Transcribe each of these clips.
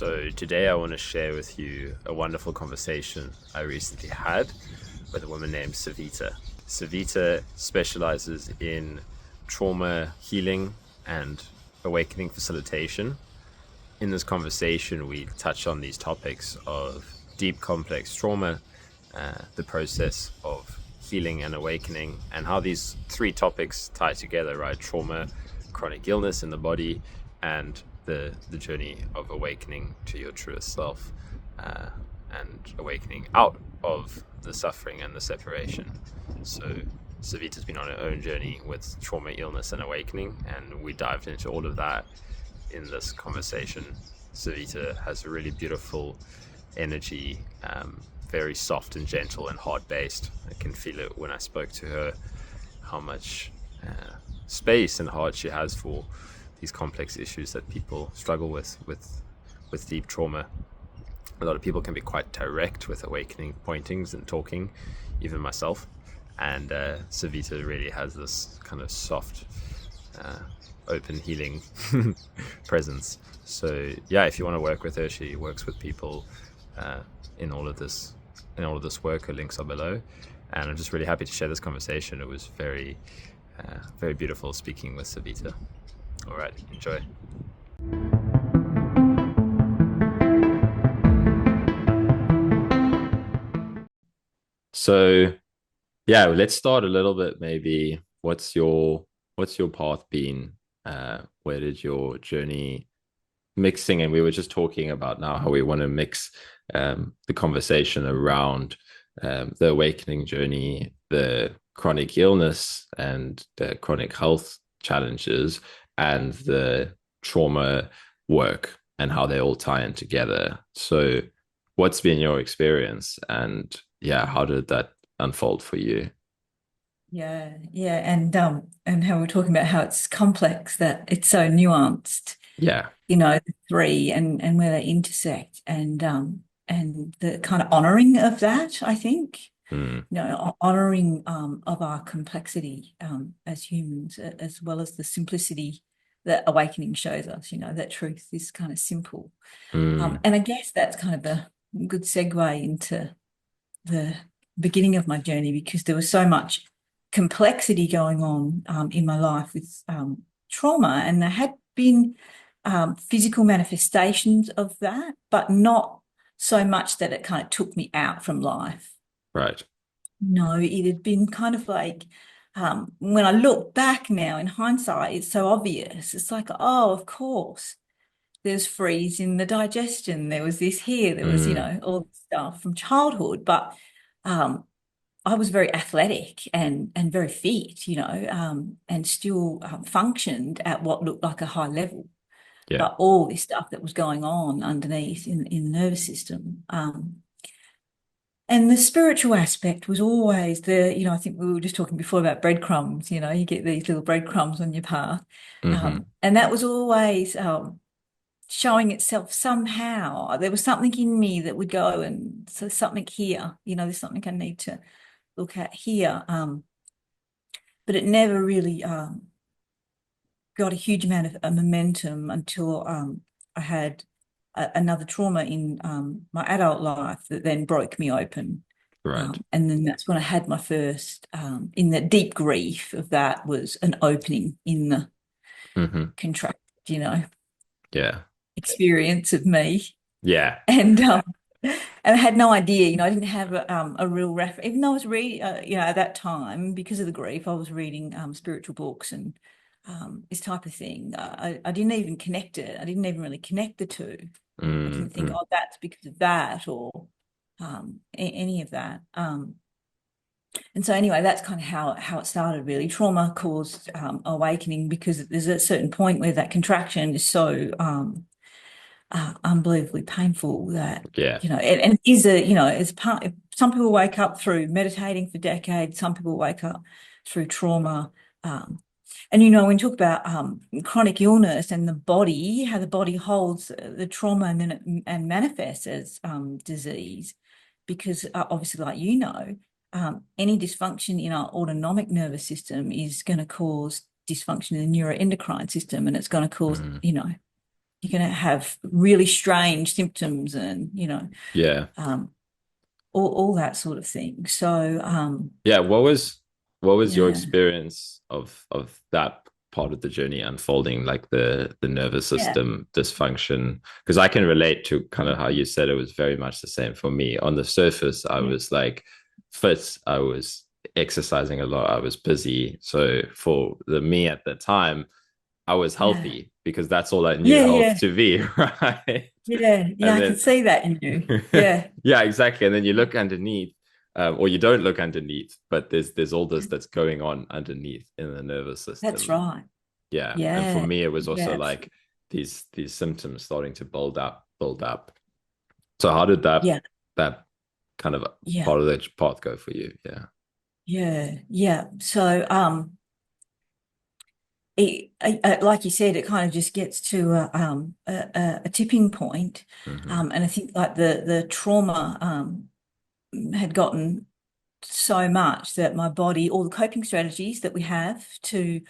So today I want to share with you a wonderful conversation I recently had with a woman named Savita. Savita specializes in trauma healing and awakening facilitation. In this conversation, we touch on these topics of deep, complex trauma, the process of healing and awakening, and how these three topics tie together, right? Trauma, chronic illness in the body, and the journey of awakening to your truest self, and awakening out of the suffering and the separation. So Savita's been on her own journey with trauma, illness, and awakening, and we dived into all of that in this conversation. Savita has a really beautiful energy, very soft and gentle and heart-based. I can feel it when I spoke to her, how much space and heart she has for these complex issues that people struggle with deep trauma. A lot of people can be quite direct with awakening pointings and talking, even myself. And Savita really has this kind of soft, open, healing presence. So yeah, if you want to work with her, she works with people in all of this work. Her links are below, and I'm just really happy to share this conversation. It was very beautiful speaking with Savita. All right, enjoy. So yeah, let's start a little bit. Maybe what's your path been? Where did your journey mixing? And we were just talking about now how we want to mix the conversation around the awakening journey, the chronic illness and the chronic health challenges, and the trauma work, and how they all tie in together. So what's been your experience, and yeah, how did that unfold for you? Yeah, and how we're talking about how it's complex, that it's so nuanced, Yeah. the three and where they intersect, and the kind of honoring of that, I think, Mm, honoring of our complexity as humans, as well as the simplicity that awakening shows us, that truth is kind of simple. mm, And I guess that's kind of a good segue into the beginning of my journey, because there was so much complexity going on in my life with trauma, and there had been physical manifestations of that, but not so much that it kind of took me out from life. right. No, it had been kind of like, when I look back now in hindsight, it's so obvious. It's like, oh, of course, there's freeze in the digestion. There was this here, there was, Mm, all this stuff from childhood. But um, I was very athletic and very fit, and still functioned at what looked like a high level. yeah. But all this stuff that was going on underneath in the nervous system. And the spiritual aspect was always I think we were just talking before about breadcrumbs, you get these little breadcrumbs on your path. Hmm. And that was always showing itself somehow. There was something in me that would go, and so something here, there's something I need to look at here. But it never really got a huge amount of momentum until I had another trauma in my adult life that then broke me open. Right. And then that's when I had my first, in the deep grief of that, was an opening in the Hmm. contract, Yeah. experience of me. Yeah. And and I had no idea, I didn't have a real reference, even though I was reading, at that time, because of the grief, I was reading spiritual books and this type of thing. I didn't even connect it. I didn't even really connect the two. I didn't think, Mm-hmm. oh, that's because of that, or any of that. And so anyway, that's kind of how it started, really. Trauma caused awakening, because there's a certain point where that contraction is so unbelievably painful that, Yeah. and is it's part. Some people wake up through meditating for decades. Some people wake up through trauma. And when you talk about chronic illness and the body, how the body holds the trauma, and then and manifests as disease, because obviously, like any dysfunction in our autonomic nervous system is going to cause dysfunction in the neuroendocrine system, and it's going to cause Mm, you're going to have really strange symptoms and, Yeah. um, all that sort of thing. So, Yeah, what was your yeah, experience of that part of the journey unfolding, like the nervous yeah, system dysfunction? Because I can relate to kind of how you said it was very much the same for me. On the surface, I yeah, was like fit, I was exercising a lot, I was busy. So for the me at the time, I was yeah, healthy because that's all I knew yeah, health yeah, to be, right? yeah, yeah. And I can then see that in you. Yeah, yeah, exactly. And then you look underneath, or you don't look underneath, but there's all this that's going on underneath in the nervous that's system. right. Yeah, and for Yeah, me, it was also yeah, like these symptoms starting to build up. So how did that kind of yeah, part of the path go for you? Yeah. yeah, yeah. So, like you said, it kind of just gets to a tipping point. Mm-hmm. And I think like the trauma had gotten so much that my body, all the coping strategies that we have to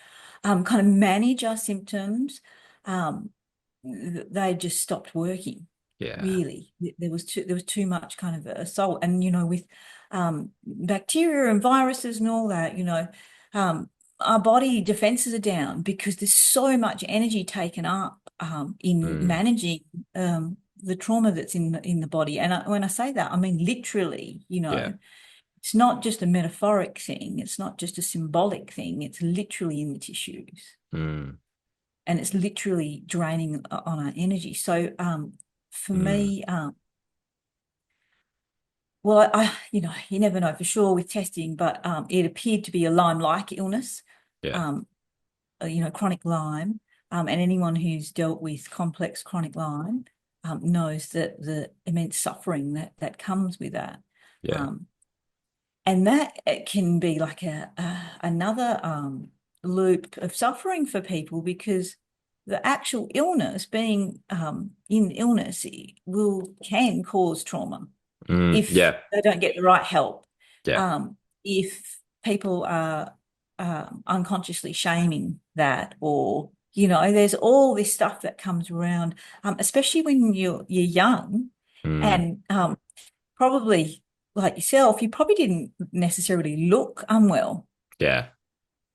kind of manage our symptoms, um, they just stopped working. Yeah. Really, there was too much kind of assault, and with bacteria and viruses and all that, um, our body defenses are down because there's so much energy taken up in Mm. managing the trauma that's in the body. And when I say that, I mean literally. Yeah. It's not just a metaphoric thing. It's not just a symbolic thing. It's literally in the tissues, Mm. and it's literally draining on our energy. So, for Mm. me, well, you never know for sure with testing, but it appeared to be a Lyme-like illness, Yeah. um, chronic Lyme, and anyone who's dealt with complex chronic Lyme knows that the immense suffering that comes with that. Yeah. Um, and that it can be like another loop of suffering for people because the actual illness, being in illness, can cause trauma Mm. if Yeah. they don't get the right help. Yeah. If people are unconsciously shaming that, or there's all this stuff that comes around, especially when you're young, Mm. and probably like yourself, you probably didn't necessarily look unwell. Yeah.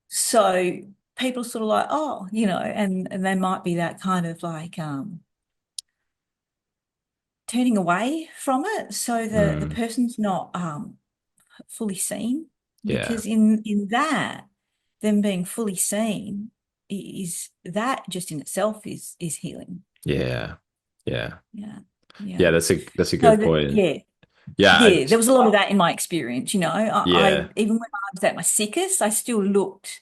So people sort of like, oh, and they might be that kind of like turning away from it. So the Mm. person's not fully seen, Yeah. because in that, them being fully seen is that just in itself is healing. Yeah. Yeah. Yeah. Yeah. Yeah. That's a So good point. yeah. Yeah. Yeah, there was a lot of that in my experience. I Yeah. even when I was at my sickest, I still looked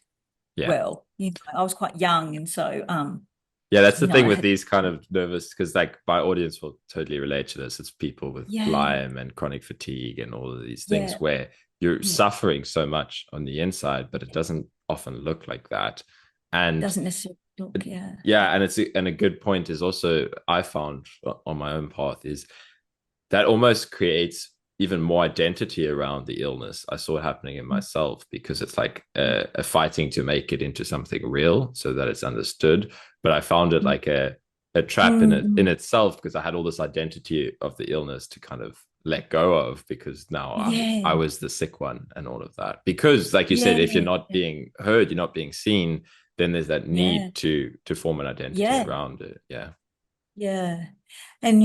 Yeah. well. I was quite young, and so Yeah, that's the thing I with had, these kind of nervous, because like my audience will totally relate to this. It's people with yeah, Lyme and chronic fatigue and all of these things yeah, where you're yeah. suffering so much on the inside, but it doesn't often look like that. And Doesn't necessarily look, yeah, yeah, and a good point is also I found on my own path is that almost creates even more identity around the illness. I saw it happening in myself because it's like a fighting to make it into something real so that it's understood. But I found it like a trap in mm, itself because I had all this identity of the illness to kind of let go of because now I yeah, was the sick one and all of that. Because like you said, yeah, if you're not being heard, you're not being seen, then there's that yeah, need to form an identity yeah, around it. Yeah. yeah. And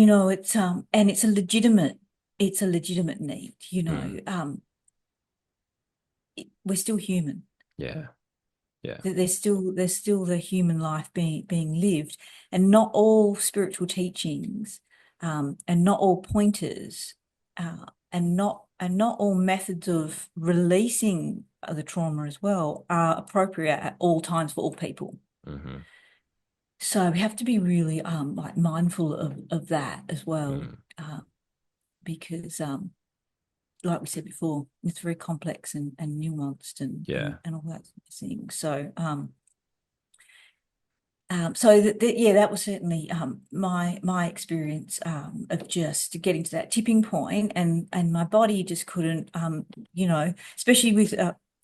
and it's a legitimate need. Mm. We're still human. Yeah. Yeah. There's still the human life being lived, and not all spiritual teachings, and not all pointers, and not all methods of releasing the trauma as well are appropriate at all times for all people. Mm-hmm. So we have to be really like mindful of that as well, Mm. because like we said before, it's very complex and nuanced and Yeah. and, and all that sort of thing. So so yeah, that was certainly my experience of just getting to that tipping point, and my body just couldn't, especially with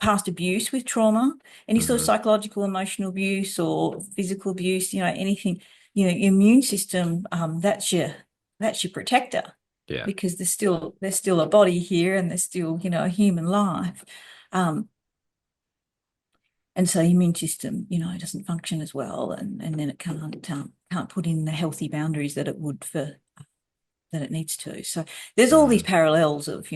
past abuse, with trauma, any sort of Mm-hmm. psychological, emotional abuse or physical abuse, anything, your immune system, that's your protector, Yeah. because there's still a body here, and there's still, a human life. And so your immune system, doesn't function as well, and then it can't put in the healthy boundaries that it would for that it needs to. So there's all these Mm. parallels of,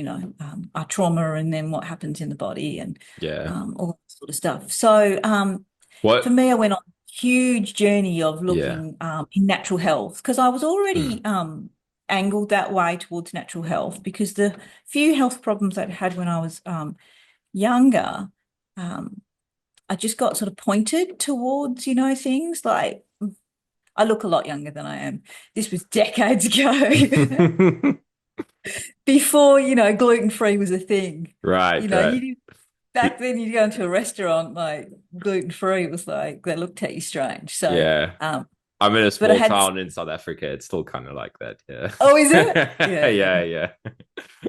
our trauma, and then what happens in the body, and Yeah. all that sort of stuff. So for What? me, I went on a huge journey of Yeah. looking in natural health, because I was Mm. already angled that way towards natural health, because the few health problems I'd had when I was younger, um, I just got sort of pointed towards, things like, I look a lot younger than I am. This was decades ago, before, gluten-free was a thing. Right, right. You back then you'd go into a restaurant, like, gluten-free was like, they looked at you strange. So, Yeah. um, I'm in a but I small had, town in South Africa. It's still kind of like that. oh, is it? Yeah. Yeah, Yeah, yeah.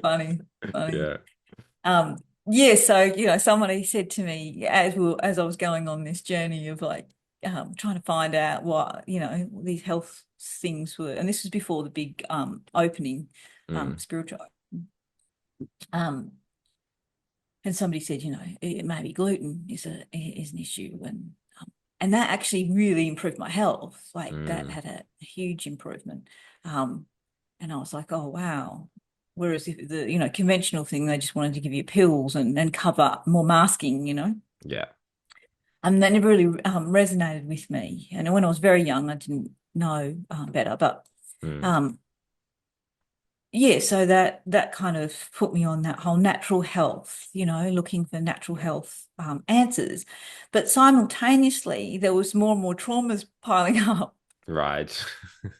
funny, funny. Yeah. Um, yeah, so, somebody said to me, as I was going on this journey of, like, trying to find out what, these health things were, and this was before the big opening, Mm. spiritual. Um, and somebody said, maybe gluten is an issue, and that actually really improved my health. Like, that Mm. had a huge improvement. Um, and I was like, oh wow. Whereas if the conventional thing, they just wanted to give you pills and cover up more masking, Yeah. that never really resonated with me. And when I was very young, I didn't know better, but Mm. um, yeah, so that kind of put me on that whole natural health, looking for natural health answers. But simultaneously, there was more and more traumas piling up. Right.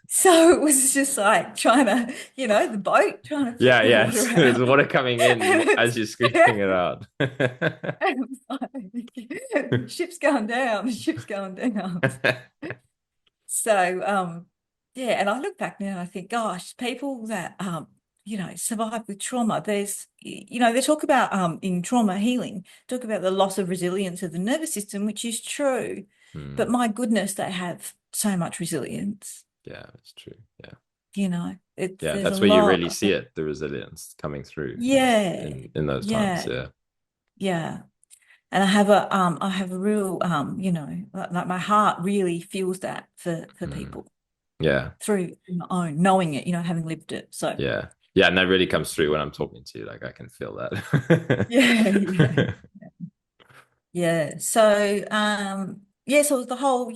So it was just like trying to, the boat, trying to Yeah, put the yeah. water There's out. water coming in And as it's, you're yeah, screaming it out. and it's like, ship's going down, ship's going down. So, yeah, and I look back now and I think, gosh, people that, survive with trauma, they talk about, in trauma healing, talk about the loss of resilience of the nervous system, which is true. But Mm. my goodness, they have so much resilience, Yeah, that's true. Yeah. it's, Yeah, there's a that's where you lot really of, see it, the resilience coming through yeah, in those times. yeah, Yeah. yeah. And I have a real, like my heart really feels that for Mm. people Yeah. through my own, knowing it, having lived it. So, Yeah. Yeah. And that really comes through when I'm talking to you. Like I can feel that. yeah, yeah, yeah. So, yeah, so it was the whole,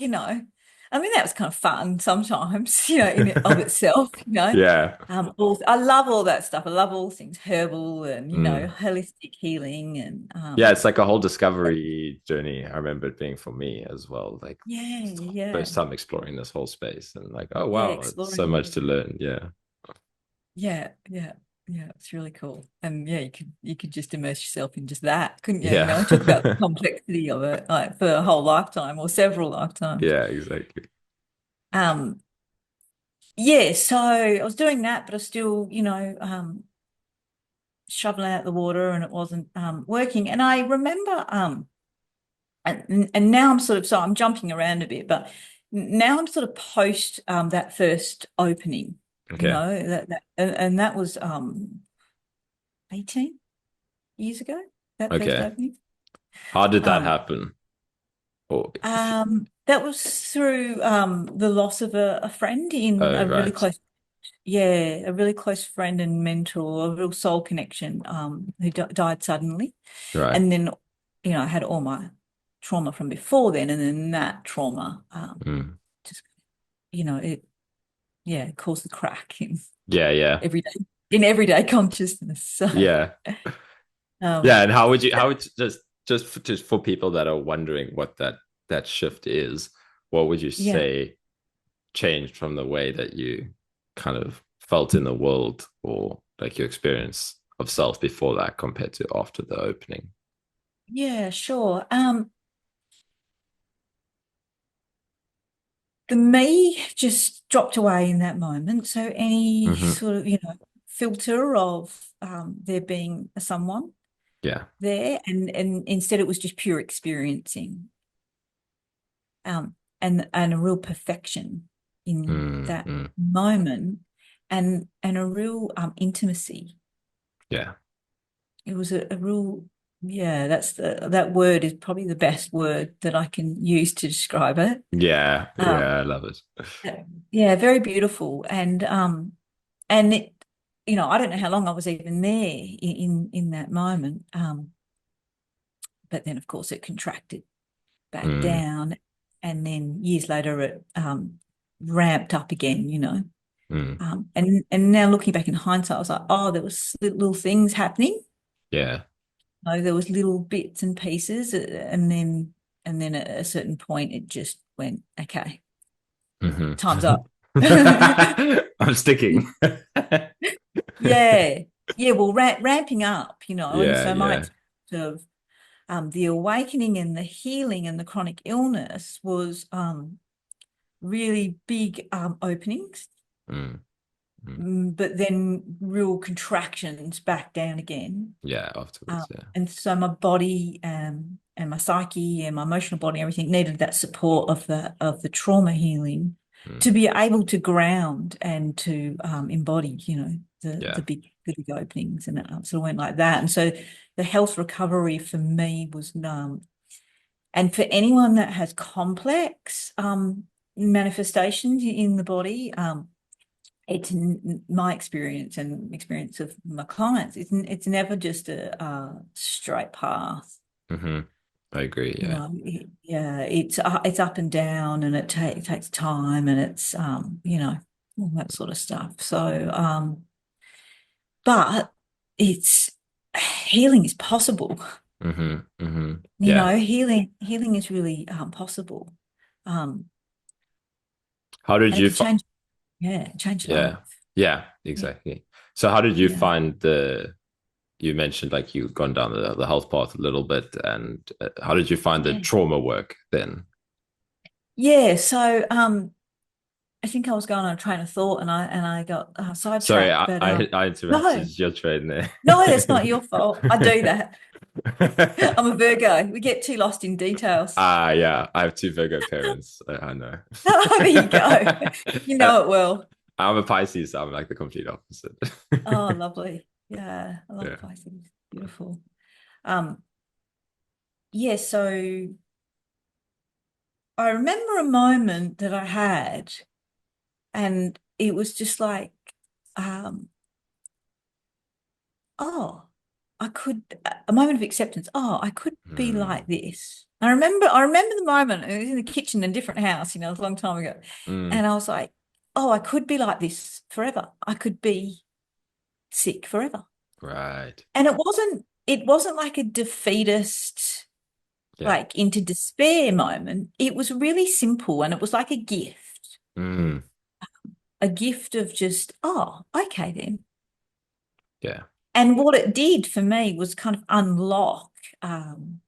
I mean, that was kind of fun sometimes, in it of itself, Yeah. I love all that stuff. I love all things herbal and, Mm. holistic healing, and Yeah, it's like a whole discovery journey. I remember it being for me as well. Like yeah, yeah, first time exploring this whole space and like, oh yeah, wow, it's so exploring. much to learn. Yeah. Yeah, yeah, yeah. It's really cool. And yeah, you could just immerse yourself in just that, couldn't you? Yeah. And talk about the complexity of it, like, for a whole lifetime or several lifetimes. Yeah, exactly. Um, yeah, so I was doing that, but I was still, shoveling out the water, and it wasn't working. And I remember and now I'm jumping around a bit, but now I'm sort of post that first opening, Okay. and that was 18 years ago, that first Okay. opening. How did that Um, happen? Or if you, that was through the loss of a friend, in oh a really right. close, yeah, a really close friend and mentor, a real soul connection, who died suddenly. Right. And then, I had all my trauma from before then, and then that trauma Mm. just, it, yeah, caused the crack in Yeah, yeah. everyday everyday consciousness. So, Yeah. um, Yeah, and how would just for people that are wondering what that shift is, what would you yeah. say changed from the way that you kind of felt in the world or like your experience of self before that compared to after the opening? Yeah, sure. The me just dropped away in that moment. So any Hmm. sort of, filter of there being a someone Yeah. there, and instead it was just pure experiencing, and a real perfection. in mm, that mm. moment, and a real intimacy. Yeah. It was a real, yeah, that word is probably the best word that I can use to describe it. Yeah. Um, Yeah. I love it. yeah, very beautiful. And it, I don't know how long I was even there in that moment. But then of course it contracted back Mm, down, and then years later it ramped up again. mm. And now looking back in hindsight, I was like, oh, there was little things happening. Yeah. There was little bits and pieces, and then at a certain point, it just went, okay, Hmm. time's up. I'm sticking. Yeah, yeah. Well, ramping up, and Yeah. so my Yeah. experience of the awakening and the healing and the chronic illness was really big openings, Mm, mm. but then real contractions back down again. Yeah. Afterwards. Yeah. And so my body and my psyche and my emotional body, everything needed that support of the trauma healing Mm, to be able to ground and to embody, the yeah. big openings, and it sort of went like that. And so the health recovery for me was and for anyone that has complex manifestations in the body, it's my experience and experience of my clients. It's never just a straight path. Hmm. I agree. Yeah. Yeah, it's up and down, and it takes time, and it's all that sort of stuff. So but it's healing is possible. Hmm. Hmm. Yeah. Healing is really possible. Um, How did and it you could find? change life. Yeah. Yeah. Yeah, Exactly. So how did you yeah. find you mentioned like you've gone down the health path a little bit, and how did you find the Yeah. trauma work then? Yeah, so I think I was going on a train of thought, and I got Sorry, sidetracked. But I no, interrupted your train there. no, that's not your fault. I do that. I'm a Virgo. We get too lost in details. Ah, yeah, I have two Virgo parents. I know. Oh, there you go. You Uh, know it well. I'm a Pisces, so I'm like the complete opposite. Oh, lovely. Yeah, I love Yeah. Pisces. Beautiful. Um, yeah, so I remember a moment that I had, and it was just like, um, oh, I could a moment of acceptance. Oh, I could be Mm, like this. I remember the moment. It was in the kitchen in a different house, it was a long time ago. mm, And I was like, oh, I could be like this forever. I could be sick forever. right. And it wasn't like a defeatist, Yeah. like into despair moment. It was really simple, and it was like Mm, a gift of just, oh, okay then. yeah. And what it did for me was kind of unlock um,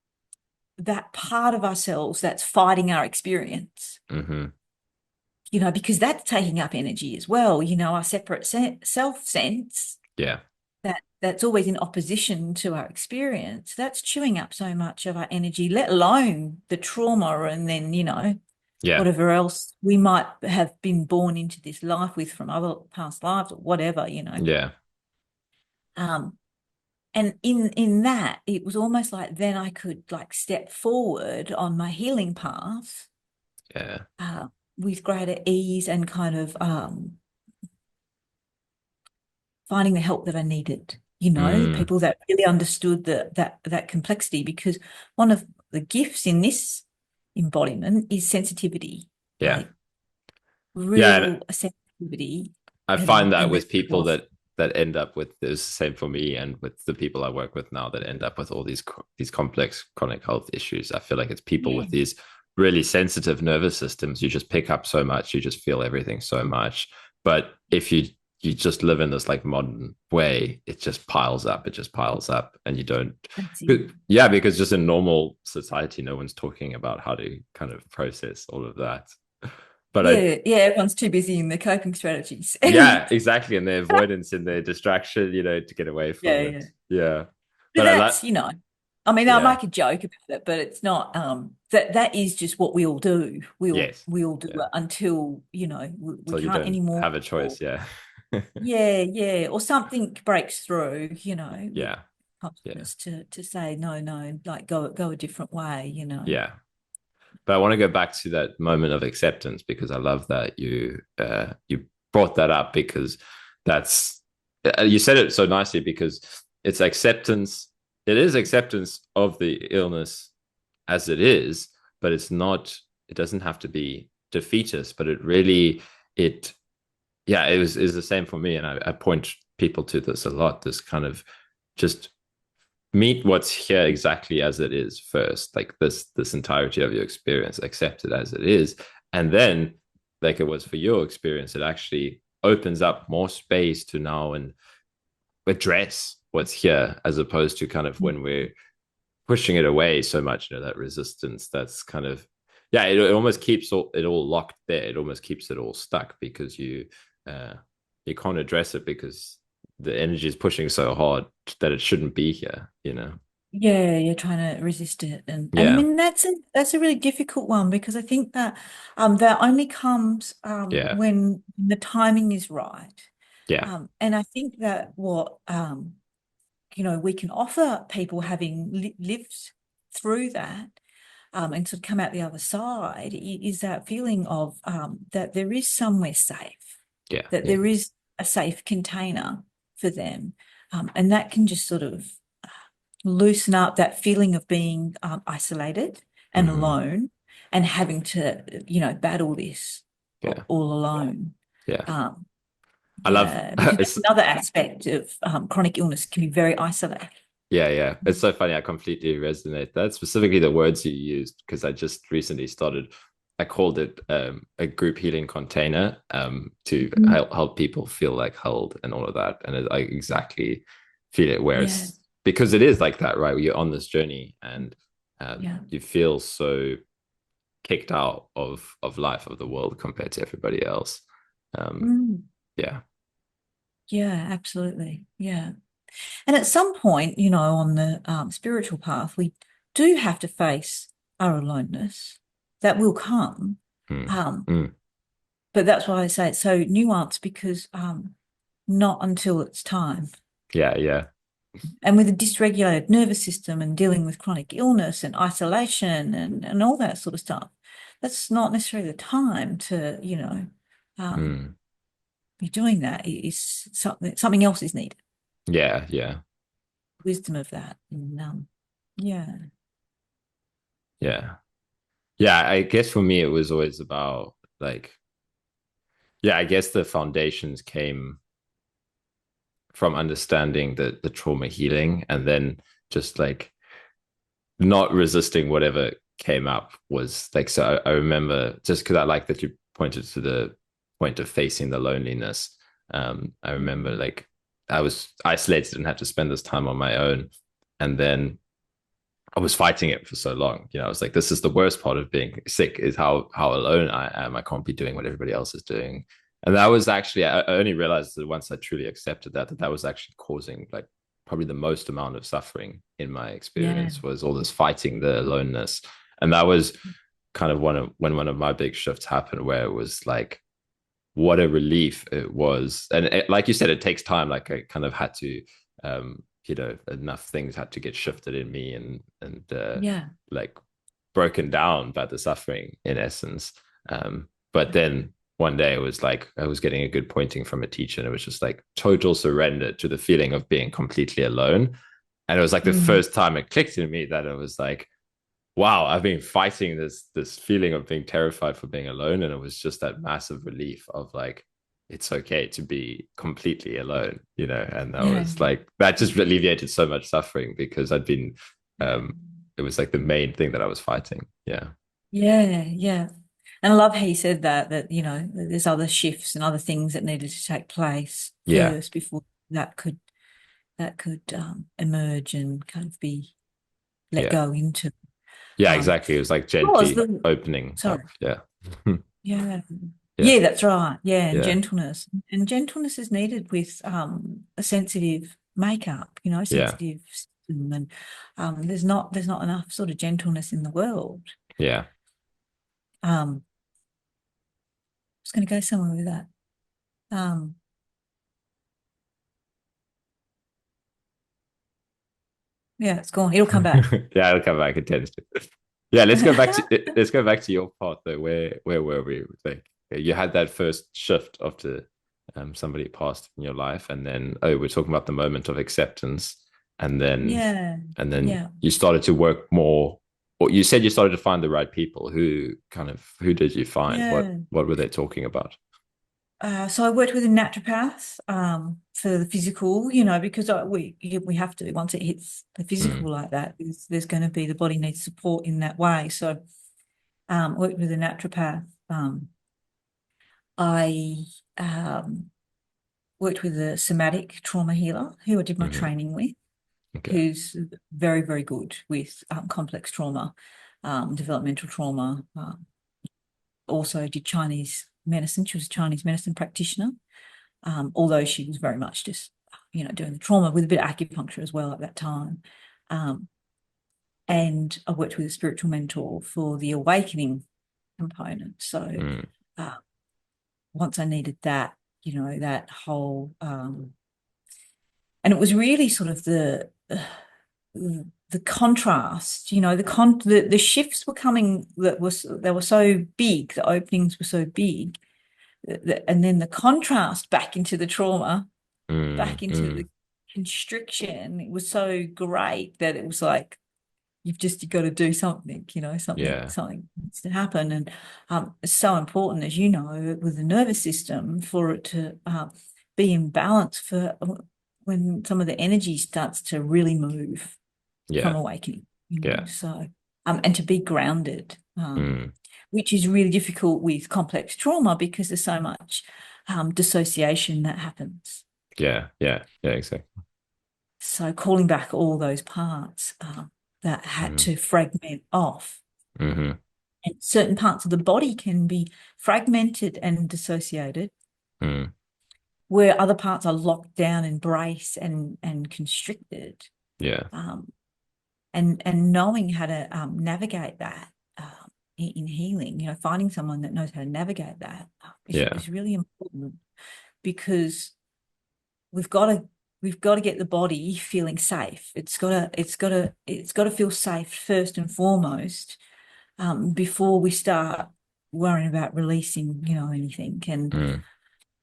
that part of ourselves that's fighting our experience, Hmm. because that's taking up energy as well, our separate self sense Yeah. that's always in opposition to our experience, that's chewing up so much of our energy, let alone the trauma, and then, Yeah. whatever else we might have been born into this life with from other past lives or whatever. Yeah. Um, and in that, it was almost like then I could like step forward on my healing path Yeah. uh, with greater ease, and kind of finding the help that I needed. Mm, People that really understood that complexity, because one of the gifts in this embodiment is sensitivity, yeah. like Yeah. And real sensitivity, I and find that and with that's people lost. that end up with this, same for me, and with the people I work with now that end up with all these complex chronic health issues. I feel like it's people Yeah, with these really sensitive nervous systems. You just pick up so much, you just feel everything so much. But if you just live in this like modern way, it just piles up. It just piles up, and you don't. that's it. Yeah, because just in normal society, no one's talking about how to kind of process all of that. But I Yeah, yeah, everyone's too busy in their coping strategies. Yeah, exactly. And the avoidance and the distraction, to get away Yeah, from it. yeah. Yeah. But But I like, that's, I mean, I Yeah. make a joke about it, but it's not that is just what we all do. Yes. We all do Yeah. it until, we So you can't don't anymore. have a choice. Yeah. Yeah, yeah. Or something breaks through, with Yeah. Yeah. consciousness to say, no, no, like go a different way. Yeah. But I want to go back to that moment of acceptance because I love that you brought that up because that's you said it so nicely because it's acceptance. It is acceptance of the illness as it is, but it's not. It doesn't have to be defeatist, but it really it yeah it was is the same for me, and I point people to this a lot. This kind of just meet what's here exactly as it is first, like this entirety of your experience, accept it as it is, and then like it was for your experience, it actually opens up more space to now and address what's here as opposed to kind of when we're pushing it away so much, that resistance that's kind of it almost keeps it all locked there. It almost keeps it all stuck because uh you can't address it because the energy is pushing so hard that it shouldn't be here. Yeah, you're trying to resist it, and I Yeah. mean that's a really difficult one because I think that that only comes Yeah. when the timing is right. Yeah. And I think that what we can offer people having lived through that and sort of come out the other side is that feeling of that there is somewhere safe, Yeah. that Yeah. there is a safe container for them, and that can just sort of loosen up that feeling of being isolated and Hmm. alone and having to, battle this Yeah. all alone. Yeah. Um, I love yeah, because that's it's another aspect of chronic illness can be very isolating. yeah, yeah. It's so funny. I completely resonate that. Specifically the words you used, because I just recently started, I called it a group healing container to Mm. help people feel like held and all of that. And I exactly feel it where Yeah, it's because it is like that, right? You're on this journey and yeah. you feel so kicked out of life, of the world compared to everybody else. Um, Mm. yeah, Yeah, absolutely. Yeah. And at some point, on the spiritual path, we do have to face our aloneness. That will come. mm, Um, mm, but that's why I say it's so nuanced because not until it's time. yeah, yeah, And with a dysregulated nervous system and dealing with chronic illness and isolation and all that sort of stuff, that's not necessarily the time to, um, mm, be doing that. Is something else is needed. yeah, yeah. Wisdom of that. And yeah. Yeah. Yeah, I guess for me it was always about like yeah, I guess the foundations came from understanding the trauma healing and then just like not resisting whatever came up was like so I remember just because I like that you pointed to the point of facing the loneliness. I remember like I was isolated and had to spend this time on my own. And then I was fighting it for so long. I was like, this is the worst part of being sick is how alone I am. I can't be doing what everybody else is doing. And that was actually, I only realized that once I truly accepted that was actually causing like probably the most amount of suffering in my Yeah. experience was all this fighting the aloneness. And that was kind of when one of my big shifts happened where it was like, what a relief it was. And like you said, it takes time. Like I kind of had to, enough things had to get shifted in me and Yeah. like broken down by the suffering in essence. But then one day it was like I was getting a good pointing from a teacher, and it was just like total surrender to the feeling of being completely alone. And it was like the Mm. first time it clicked in me that it was like, wow, I've been fighting this feeling of being terrified for being alone, and it was just that massive relief of like it's okay to be completely alone. And that Yeah. was like that just alleviated so much suffering because I'd been it was like the main thing that I was fighting. Yeah. Yeah. Yeah. And I love how you said that, there's other shifts and other things that needed to take place Yeah. first before that could emerge and kind of be let Yeah. go into. Yeah, Um, exactly. It was like was gently the opening sorry. up. Yeah. Yeah. Yeah. Yeah, that's right. Yeah, and Yeah. gentleness. And gentleness is needed with a sensitive makeup, Yeah. sensitive system, and there's not enough sort of gentleness in the world. Yeah. I was going to go somewhere with that. Yeah, it's gone. It'll come back. Yeah, I'll come back. It tends to. Yeah, let's go back to your part though. Where were we? Like you had that first shift after somebody passed in your life, and then we're talking about the moment of acceptance, and then Yeah, and then yeah, you started to work more. Or you said you started to find the right people. Who did you find? What yeah. what were they talking about? So I worked with a naturopath for the physical, because we have to, once it hits the Mm, physical like that, there's going to be, the body needs support in that way. So worked with a naturopath. I worked with a somatic trauma healer who I did my hmm. training with, Okay. who's very, very good with complex trauma, developmental trauma. Also did Chinese medicine. She was a Chinese medicine practitioner, although she was very much just, doing the trauma with a bit of acupuncture as well at that time. Um, and I worked with a spiritual mentor for the awakening component. So Mm, uh, once I needed that, that whole, and it was really sort of the contrast, the shifts were coming, they were so big, the openings were so big, and then the contrast back into the trauma, mm, back into the mm. constriction, it was so great that it was like, you've got to do something, something Yeah. something needs to happen. And it's so important, as you know, with the nervous system, for it to be in balance for when some of the energy starts to really move from Yeah. awakening, Yeah. so and to be grounded, Mm, which is really difficult with complex trauma because there's so much dissociation that happens. yeah. Yeah. Yeah. Exactly. So calling back all those parts that had Hmm. to fragment off. Hmm. And certain parts of the body can be fragmented and dissociated, Mm, where other parts are locked down and brace and constricted. yeah. Um, and knowing how to navigate that in healing, finding someone that knows how to navigate that Yeah. is really important, because we've got to we've got to get the body feeling safe. It's got to feel safe first and foremost, before we start worrying about releasing, anything. And Mm,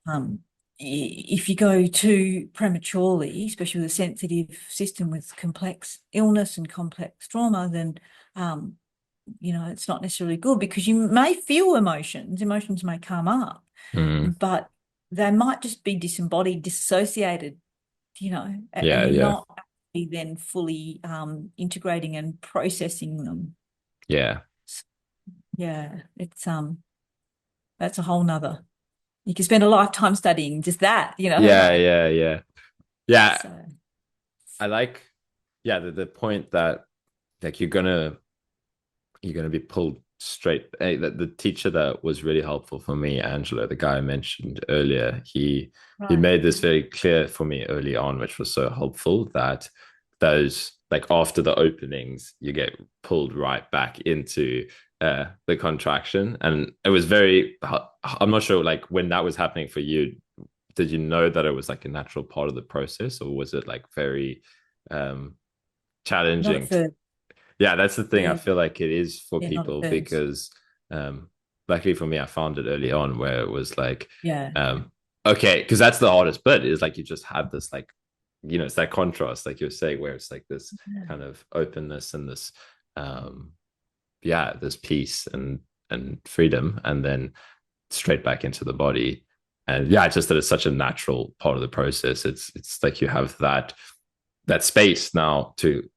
um, if you go too prematurely, especially with a sensitive system with complex illness and complex trauma, then um, it's not necessarily good, because you may feel emotions may come up, mm, but they might just be disembodied, dissociated, and yeah. you're Yeah. not actually then fully integrating and processing them. Yeah. Yeah, it's that's a whole nother. You can spend a lifetime studying just that, Yeah. like Yeah. Yeah. Yeah. so. I like, yeah, the point that like you're gonna be pulled straight. The teacher that was really helpful for me, Angela, the guy I mentioned earlier, he Right. made this very clear for me early on, which was so helpful, that those like after the openings, you get pulled right back into the contraction. And it was very, I'm not sure like when that was happening for you, did you know that it was like a natural part of the process, or was it like very um Not at challenging? first. Yeah, that's the thing. I Yeah, feel like it is for yeah, not at people first. because luckily for me, I found it early on where it was like, Yeah. um, okay, because that's the hardest bit is like you just have this like, it's that contrast, like you're saying, where it's like this Yeah. kind of openness and this yeah, this peace and freedom, and then straight back into the body. And yeah, just that it's such a natural part of the process. It's like you have that space now to,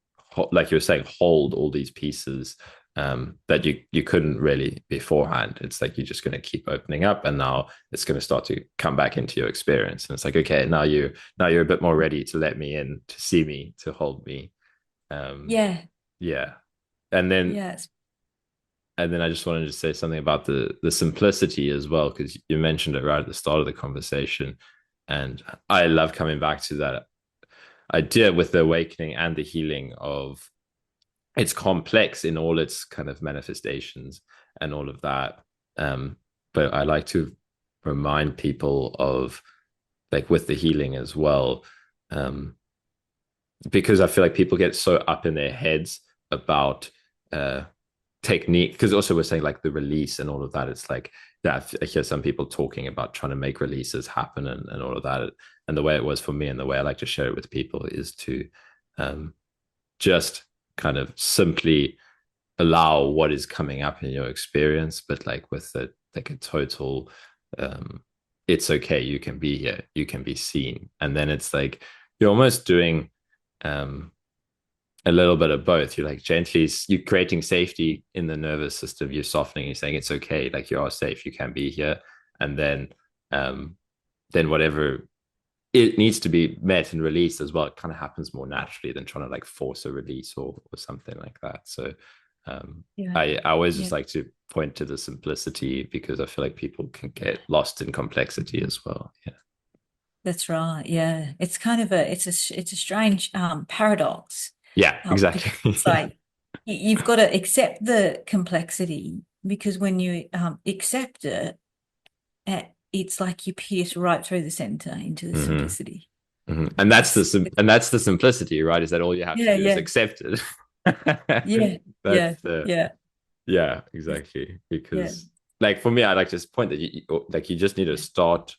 like you're saying, hold all these pieces that you couldn't really beforehand. It's like you're just going to keep opening up, and now it's going to start to come back into your experience. And it's like, okay, now you're a bit more ready to let me in, to see me, to hold me. Um, Yeah. yeah, and then Yes. and then I just wanted to say something about the simplicity as well, because you mentioned it right at the start of the conversation, and I love coming back to that. idea with the awakening and the healing of it's complex in all its kind of manifestations and all of that. But I like to remind people of like with the healing as well, because I feel like people get so up in their heads about technique. Because also we're saying like the release and all of that. It's like that. I hear some people talking about trying to make releases happen and all of that. And the way it was for me and the way I like to share it with people is to just kind of simply allow what is coming up in your experience, but like with a like a total it's okay, you can be here, you can be seen. And then it's like you're almost doing a little bit of both. You're like gently, you're creating safety in the nervous system, you're softening, you're saying it's okay, like you are safe, you can be here. And then whatever it needs to be met and released as well, it kind of happens more naturally than trying to like force a release or something like that. So Yeah. I always Yeah. just like to point to the simplicity because I feel like people can get lost in complexity as well. Yeah. That's right. Yeah. It's kind of it's a strange paradox. Yeah, Because exactly. it's Yeah. like you've got to accept the complexity, because when you accept it, it's like you pierce right through the center into the Mm-hmm. simplicity. Mm-hmm. It's And that's the simplicity, right? Is that all you have to yeah, do is yeah, accept it. yeah, That's yeah, the yeah, yeah, exactly. yeah, Because like for me, I like to point that like you just need to start.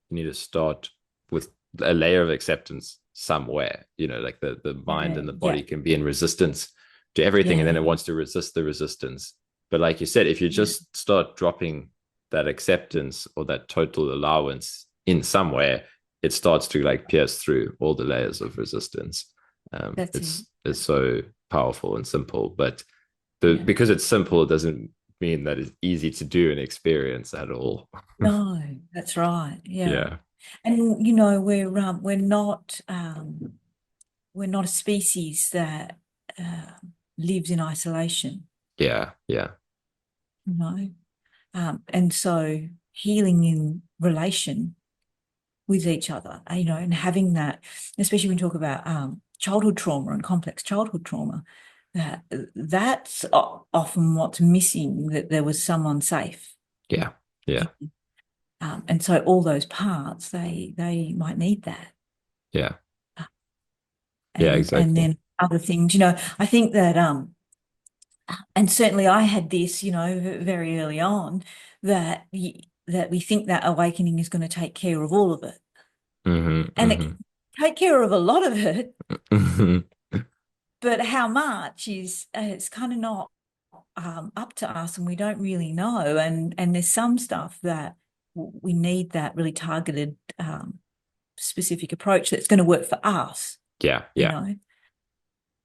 You need to start with a layer of acceptance somewhere. You know, like the mind yeah, and the yeah, body can be in resistance to everything, and then yeah, it wants to resist the resistance. But like you said, if you yeah. just start dropping that acceptance or that total allowance in somewhere, it starts to like pierce through all the layers of resistance. That's it. It's so powerful and simple, but Yeah. because it's simple, it doesn't mean that it's easy to do and experience at all. No, that's right. Yeah. Yeah, And we're not a species that uh, lives in isolation, yeah, yeah, you know. And so healing in relation with each other, and having that, especially when we talk about childhood trauma and complex childhood trauma, that's often what's missing, that there was someone safe. yeah, yeah, And so all those parts, they might need that. yeah, Uh, yeah, and exactly. then other things, I think that and certainly I had this, very early on, that that we think that awakening is going to take care of all of it. Mm-hmm, And it mm-hmm. can take care of a lot of it, Mm-hmm. but how much is it's kind of not up to us, and we don't really know. And there's some stuff that we need that really targeted, specific approach that's going to work for us, Yeah, you yeah,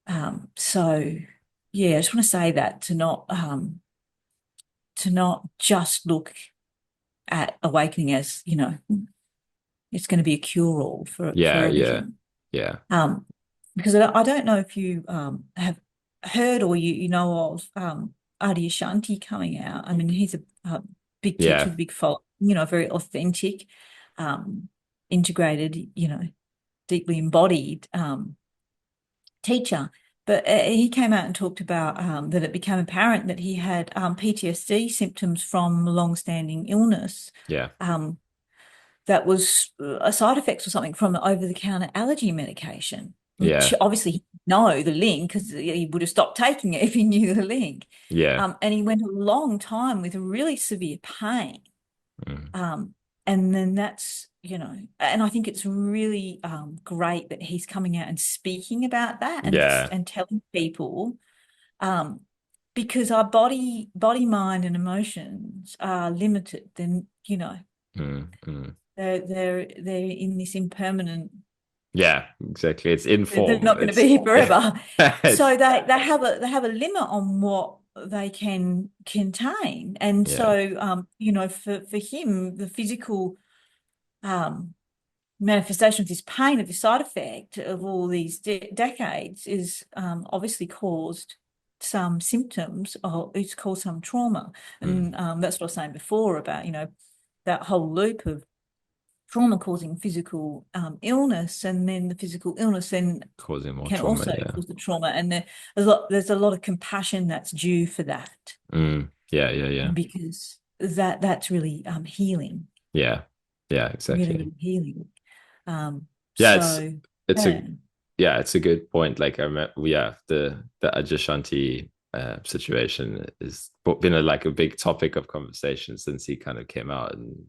know. So yeah, I just want to say that to not just look at awakening as, it's going to be a cure-all for yeah, yeah, everything. yeah, Um, because I don't know if you have heard, or you know of Adi Ashanti coming out. I mean, he's a big teacher yeah, with a big fault, very authentic, integrated, deeply embodied teacher. But he came out and talked about that it became apparent that he had PTSD symptoms from long-standing illness, yeah, that was a side effects or something from the over-the-counter allergy medication, which yeah, obviously he didn't know the link, because he would have stopped taking it if he knew the link. yeah, And he went a long time with really severe pain. mm, Um, and then that's, and I think it's really great that he's coming out and speaking about that, yeah, and telling people, um, because our body, mind, and emotions are limited. Then, mm, mm. they're in this impermanent. Yeah, exactly. It's in They're form. not going to be here forever. It's So they have a limit on what they can contain. And yeah, so for him, the physical um manifestation of this pain, of this side effect of all these decades, is obviously caused some symptoms, or it's caused some trauma. mm, And that's what I was saying before about, that whole loop of trauma causing physical illness, and then the physical illness then Causing more can trauma. also Yeah. cause the trauma. And there's a lot of compassion that's due for that, Yeah. Yeah. Yeah. because that's really healing, Yeah. Yeah. really, Exactly. really healing. Yeah. So It's yeah, a yeah, it's a good point. Like I remember, yeah, the Ajashanti situation has been like a big topic of conversation since he kind of came out. And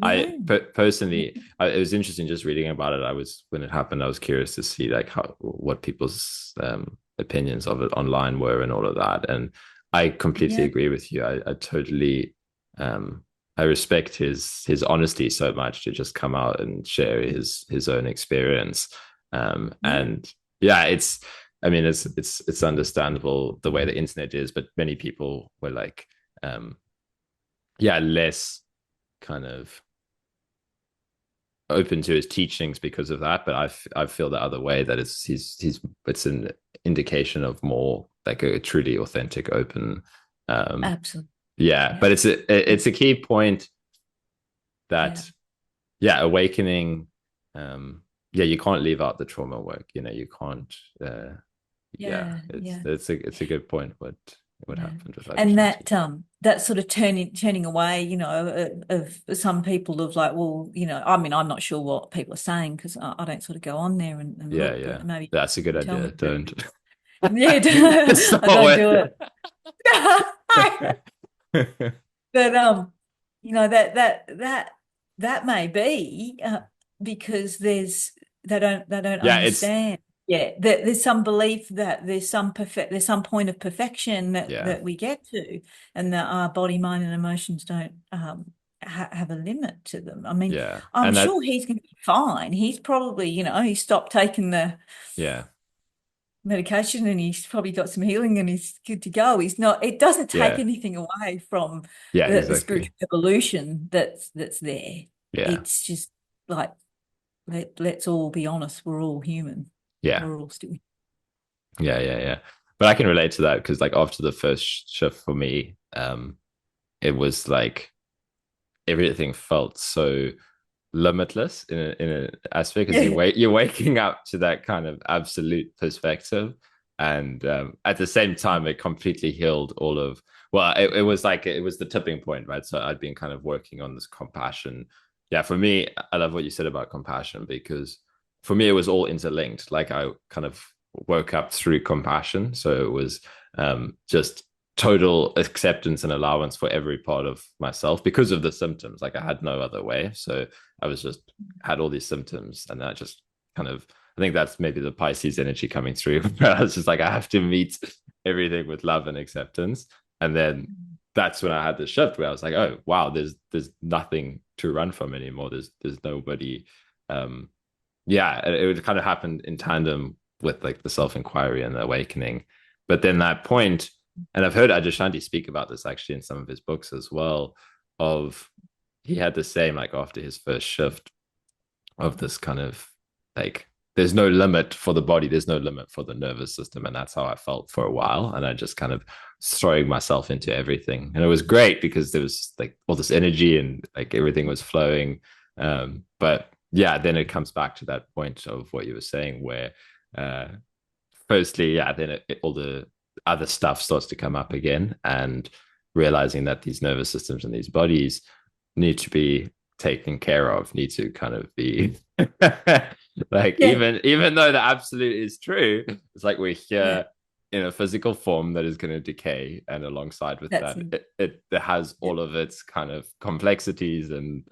yeah, personally, it was interesting just reading about it. I was when it happened, I was curious to see like what people's opinions of it online were and all of that. And I completely yeah, agree with you. I totally um, I respect his honesty so much to just come out and share his own experience. yeah, And yeah, I mean, it's understandable the way the internet is, but many people were like, um, yeah, less kind of open to his teachings because of that. But I feel the other way, that it's an indication of more like a truly authentic, open. Um, absolutely. yeah, Yeah, but it's a key point yeah, that, yeah, awakening. Yeah, you can't leave out the trauma work. You can't. Yeah, yeah, yeah. it's a good point. What Yeah. happened with And Ajashanti? that sort of turning away, of some people of like, well, I mean, I'm not sure what people are saying because I don't sort of go on there and Yeah, look, yeah, but maybe that's a good you tell idea. me. But Don't. yeah, It's not I don't worth do it. it. But that may be because they don't Yeah, it's understand. Yeah, there's some belief that there's some point of perfection that yeah, that we get to, and that our body, mind, and emotions don't have a limit to them. I mean, yeah, I'm and that sure he's going to be fine. He's probably, he stopped taking the yeah, medication, and he's probably got some healing, and he's good to go. It doesn't take yeah, anything away from yeah, the exactly. spiritual evolution that's there. Yeah, It's just like, let's all be honest, we're all human. yeah, We're all still. yeah, yeah, yeah. But I can relate to that because like after the first shift for me, it was like everything felt so limitless in an aspect because Yeah. you're waking up to that kind of absolute perspective, and at the same time it completely healed all of, well, it was like it was the tipping point, right? So I'd been kind of working on this compassion. Yeah, for me, I love what you said about compassion because for me it was all interlinked. Like I kind of woke up through compassion, so it was just total acceptance and allowance for every part of myself because of the symptoms. Like I had no other way. So I was just had all these symptoms, and that just kind of, I think that's maybe the Pisces energy coming through. I was just like, I have to meet everything with love and acceptance. And then that's when I had the shift where I was like, oh wow, there's nothing to run from anymore. There's nobody. Um, yeah, it would kind of happen in tandem with like the self-inquiry and the awakening. But then that point, and I've heard Ajashanti speak about this actually in some of his books as well, of he had the same like after his first shift of this kind of like there's no limit for the body, there's no limit for the nervous system. And that's how I felt for a while. And I just kind of throwing myself into everything. And it was great because there was like all this energy and like everything was flowing. But yeah, then it comes back to that point of what you were saying where uh firstly, yeah, then all the other stuff starts to come up again, and realizing that these nervous systems and these bodies need to be taken care of, need to kind of be like, Yeah, even though the absolute is true, it's like we're yeah, here in a physical form that is going to decay, and alongside with that's that, it. it has Yeah, all of its kind of complexities and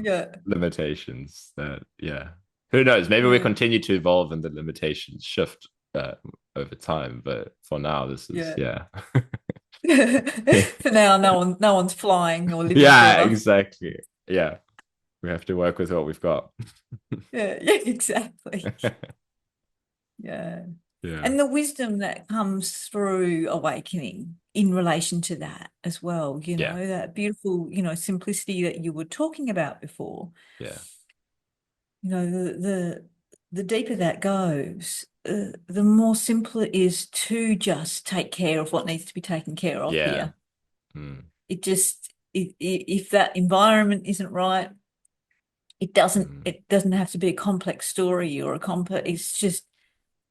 yeah, limitations that, yeah, who knows, maybe we yeah, continue to evolve and the limitations shift over time, but for now this is, yeah. yeah. For now, no one's flying or living Yeah, forever. exactly. Yeah, we have to work with what we've got. Yeah, yeah, exactly. Yeah. Yeah, And the wisdom that comes through awakening in relation to that as well, yeah, that beautiful, simplicity that you were talking about before. yeah, The deeper that goes, the more simple it is to just take care of what needs to be taken care of yeah. here. Mm. If that environment isn't right, Mm. it doesn't have to be a complex story or a complex, it's just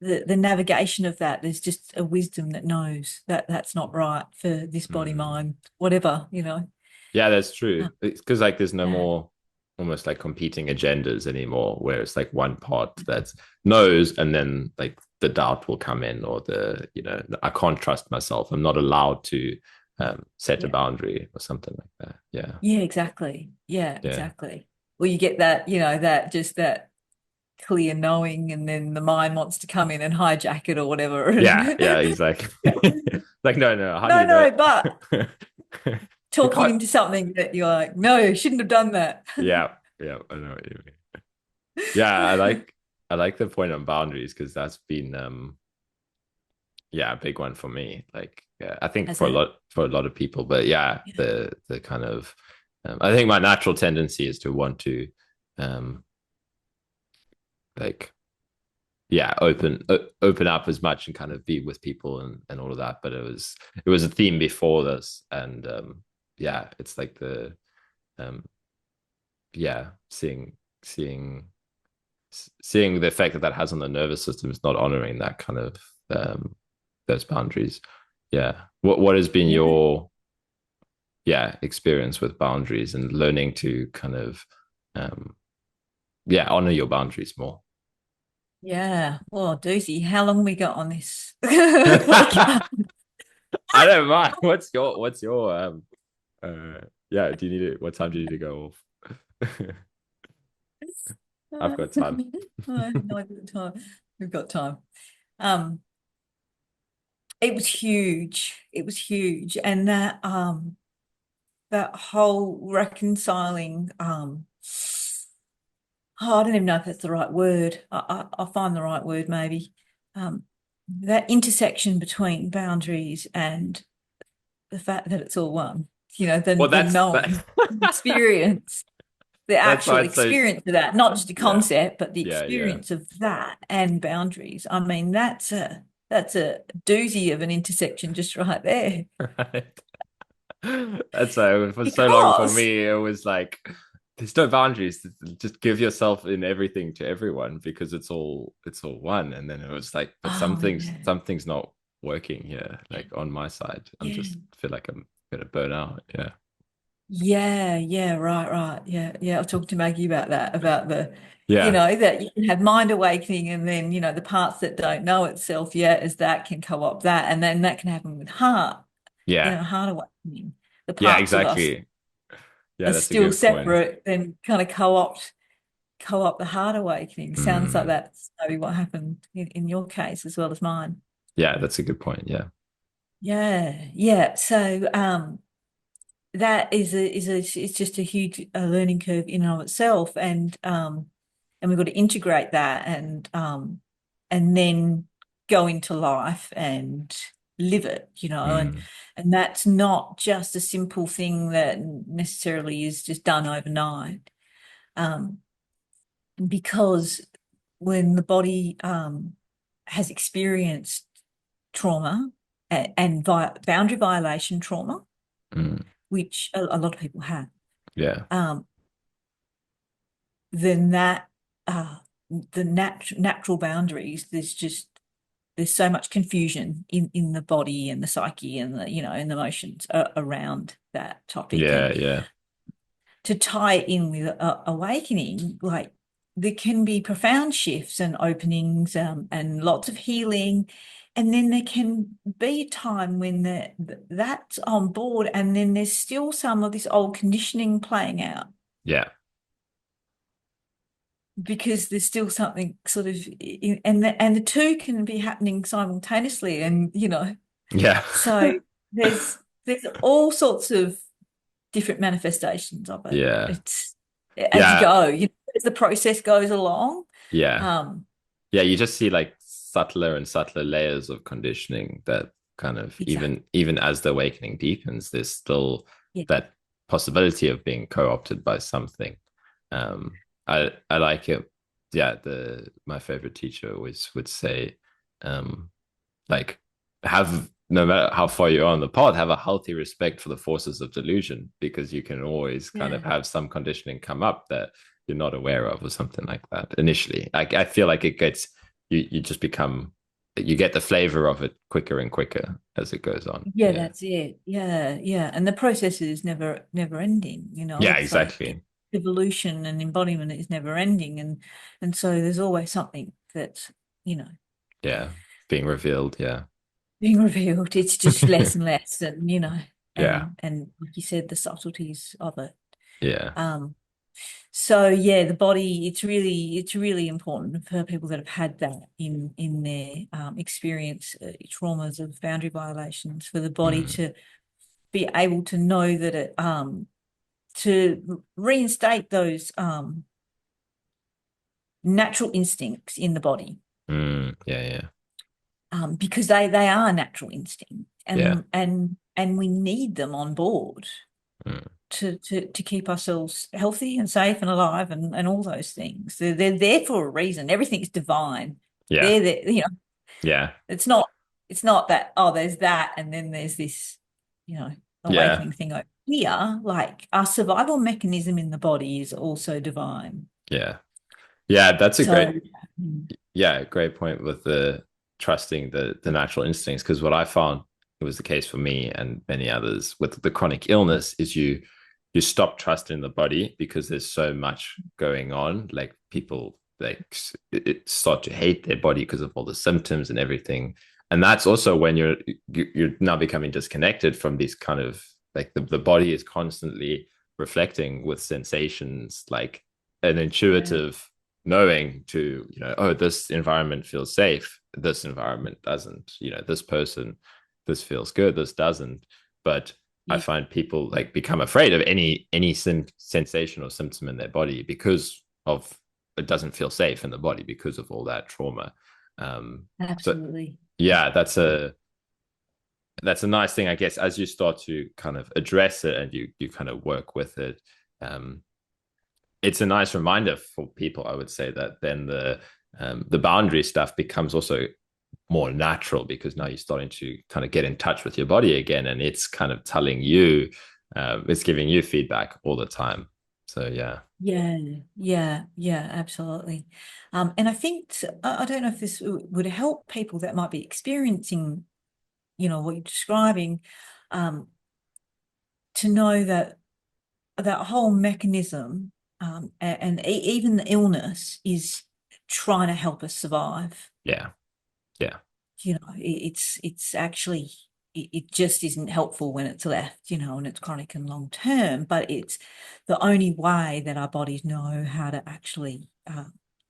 the navigation of that. There's just a wisdom that knows that that's not right for this body, Mm. mind, whatever, Yeah, that's true. It's because like there's no yeah, more almost like competing agendas anymore, where it's like one part that knows, and then like the doubt will come in, or I can't trust myself. I'm not allowed to set a yeah, boundary or something like that. Yeah, yeah, exactly. Yeah, yeah, exactly. Well, you get that, that just that clear knowing, and then the mind wants to come in and hijack it or whatever. And yeah, yeah, exactly. Like no, no. How do no, you know? no, but You talking can't. into something that you're like, no, you shouldn't have done that. Yeah, yeah. I know what you mean. Yeah, I like the point on boundaries because that's been yeah, a big one for me. Like, yeah, I think Has for a it? lot of people, but yeah, Yeah. the kind of I think my natural tendency is to want to um like yeah open up as much and kind of be with people and all of that. But it was a theme before this, and yeah, it's like the um yeah seeing seeing the effect that that has on the nervous system is not honoring that kind of um those boundaries. Yeah. What has been Yeah. your experience with boundaries and learning to kind of um honor your boundaries more? Yeah. Well, doozy, how long we got on this? Like, I don't mind. What's your yeah, do you need it? What time do you need to go off? I've got time. no, we've got time. We've got time. Um, it was huge. It was huge. And that whole reconciling, I don't even know if that's the right word. I'll find the right word maybe. Um, that intersection between boundaries and the fact that it's all one, Well, the knowing experience, the that's why actual it's so experience of that, not just a yeah, concept, but the yeah, yeah. experience of that and boundaries. I mean, that's a doozy of an intersection just right there. Right. That's so for so long for Because, me, it was like there's no boundaries. Just give yourself in everything to everyone because it's all one. And then it was like, but oh yeah, something's not working here, yeah, like on my side. I'm yeah. just feel like I'm gonna burn out. Yeah. Yeah, yeah, right, right. Yeah, yeah. I've talked to Maggie about that, about Yeah. that you can have mind awakening and then, the parts that don't know itself yet as that can co-opt that. And then that can happen with heart, Yeah. heart awakening. The Yeah, parts of us exactly. Yeah, are that's a still good point. separate, then kind of co-opt the heart awakening. Sounds like Mm. that's maybe what happened in your case as well as mine. Yeah, that's a good point. Yeah. Yeah, yeah. So that it's just a huge learning curve in and of itself, and we've got to integrate that and then go into life and live it, Mm. and that's not just a simple thing that necessarily is just done overnight, um, because when the body has experienced trauma and boundary violation trauma, Mm. which a lot of people have, Yeah. um, then that the natural boundaries, there's so much confusion in the body and the psyche and the and the emotions around that topic, Yeah. and Yeah. to tie it in with awakening, like there can be profound shifts and openings, and lots of healing, and then there can be a time when that's on board, and then there's still some of this old conditioning playing out Yeah. because there's still something sort of and the two can be happening simultaneously, and Yeah. so there's all sorts of different manifestations of it. Yeah. It's as you Yeah. go, as the process goes along. Yeah. um Yeah, you just see like subtler and subtler layers of conditioning that kind of exactly. even as the awakening deepens, there's still Yeah, that possibility of being co-opted by something. I like it. Yeah, the my favorite teacher always would say, um, like have no matter how far you're on the path, have a healthy respect for the forces of delusion because you can always kind of yeah, have some conditioning come up that you're not aware of or something like that initially. I feel like it gets you just become you get the flavor of it quicker and quicker as it goes on. Yeah, Yeah. that's it. Yeah, yeah. And the process is never ending, you know. Yeah, It's like exactly. evolution and embodiment is never ending. And so there's always something that's, you know, Yeah. Being revealed. Yeah. being revealed. It's just less and less and, you know, Yeah. and like you said, the subtleties of it. Yeah. Um, so yeah, the body, it's really important for people that have had that in their experience, traumas of boundary violations, for the body Mm, to be able to know that it to reinstate those natural instincts in the body, yeah. Yeah. because they are natural instincts, Yeah. and we need them on board Mm, to keep ourselves healthy and safe and alive and all those things. They're there for a reason. Everything's divine. yeah. They're there, you know. Yeah. It's not that, oh, there's that and then there's this, you know, Yeah. awakening thing over here. Like our survival mechanism in the body is also divine. Yeah. Yeah. That's a So great, yeah, great point with the trusting the natural instincts. Because what I found it was the case for me and many others with the chronic illness is you stop trusting the body because there's so much going on. Like people like start to hate their body because of all the symptoms and everything. And that's also when you're now becoming disconnected from these kind of like the body is constantly reflecting with sensations like an yeah, intuitive knowing to oh, this environment feels safe, this environment doesn't, this person, this feels good, this doesn't. But I yeah, find people like become afraid of any sensation or symptom in their body because of it doesn't feel safe in the body because of all that trauma. So absolutely. yeah, that's a nice thing, I guess, as you start to kind of address it and you kind of work with it. um it's a nice reminder for people, I would say, that then the boundary stuff becomes also more natural because now you're starting to kind of get in touch with your body again, and it's kind of telling you, it's giving you feedback all the time. So yeah. Yeah, yeah, yeah, absolutely. And I think I don't know if this would help people that might be experiencing, what you're describing, um, to know that that whole mechanism, and even the illness is trying to help us survive. Yeah. Yeah. It's actually, it just isn't helpful when it's left, and it's chronic and long term, but it's the only way that our bodies know how to actually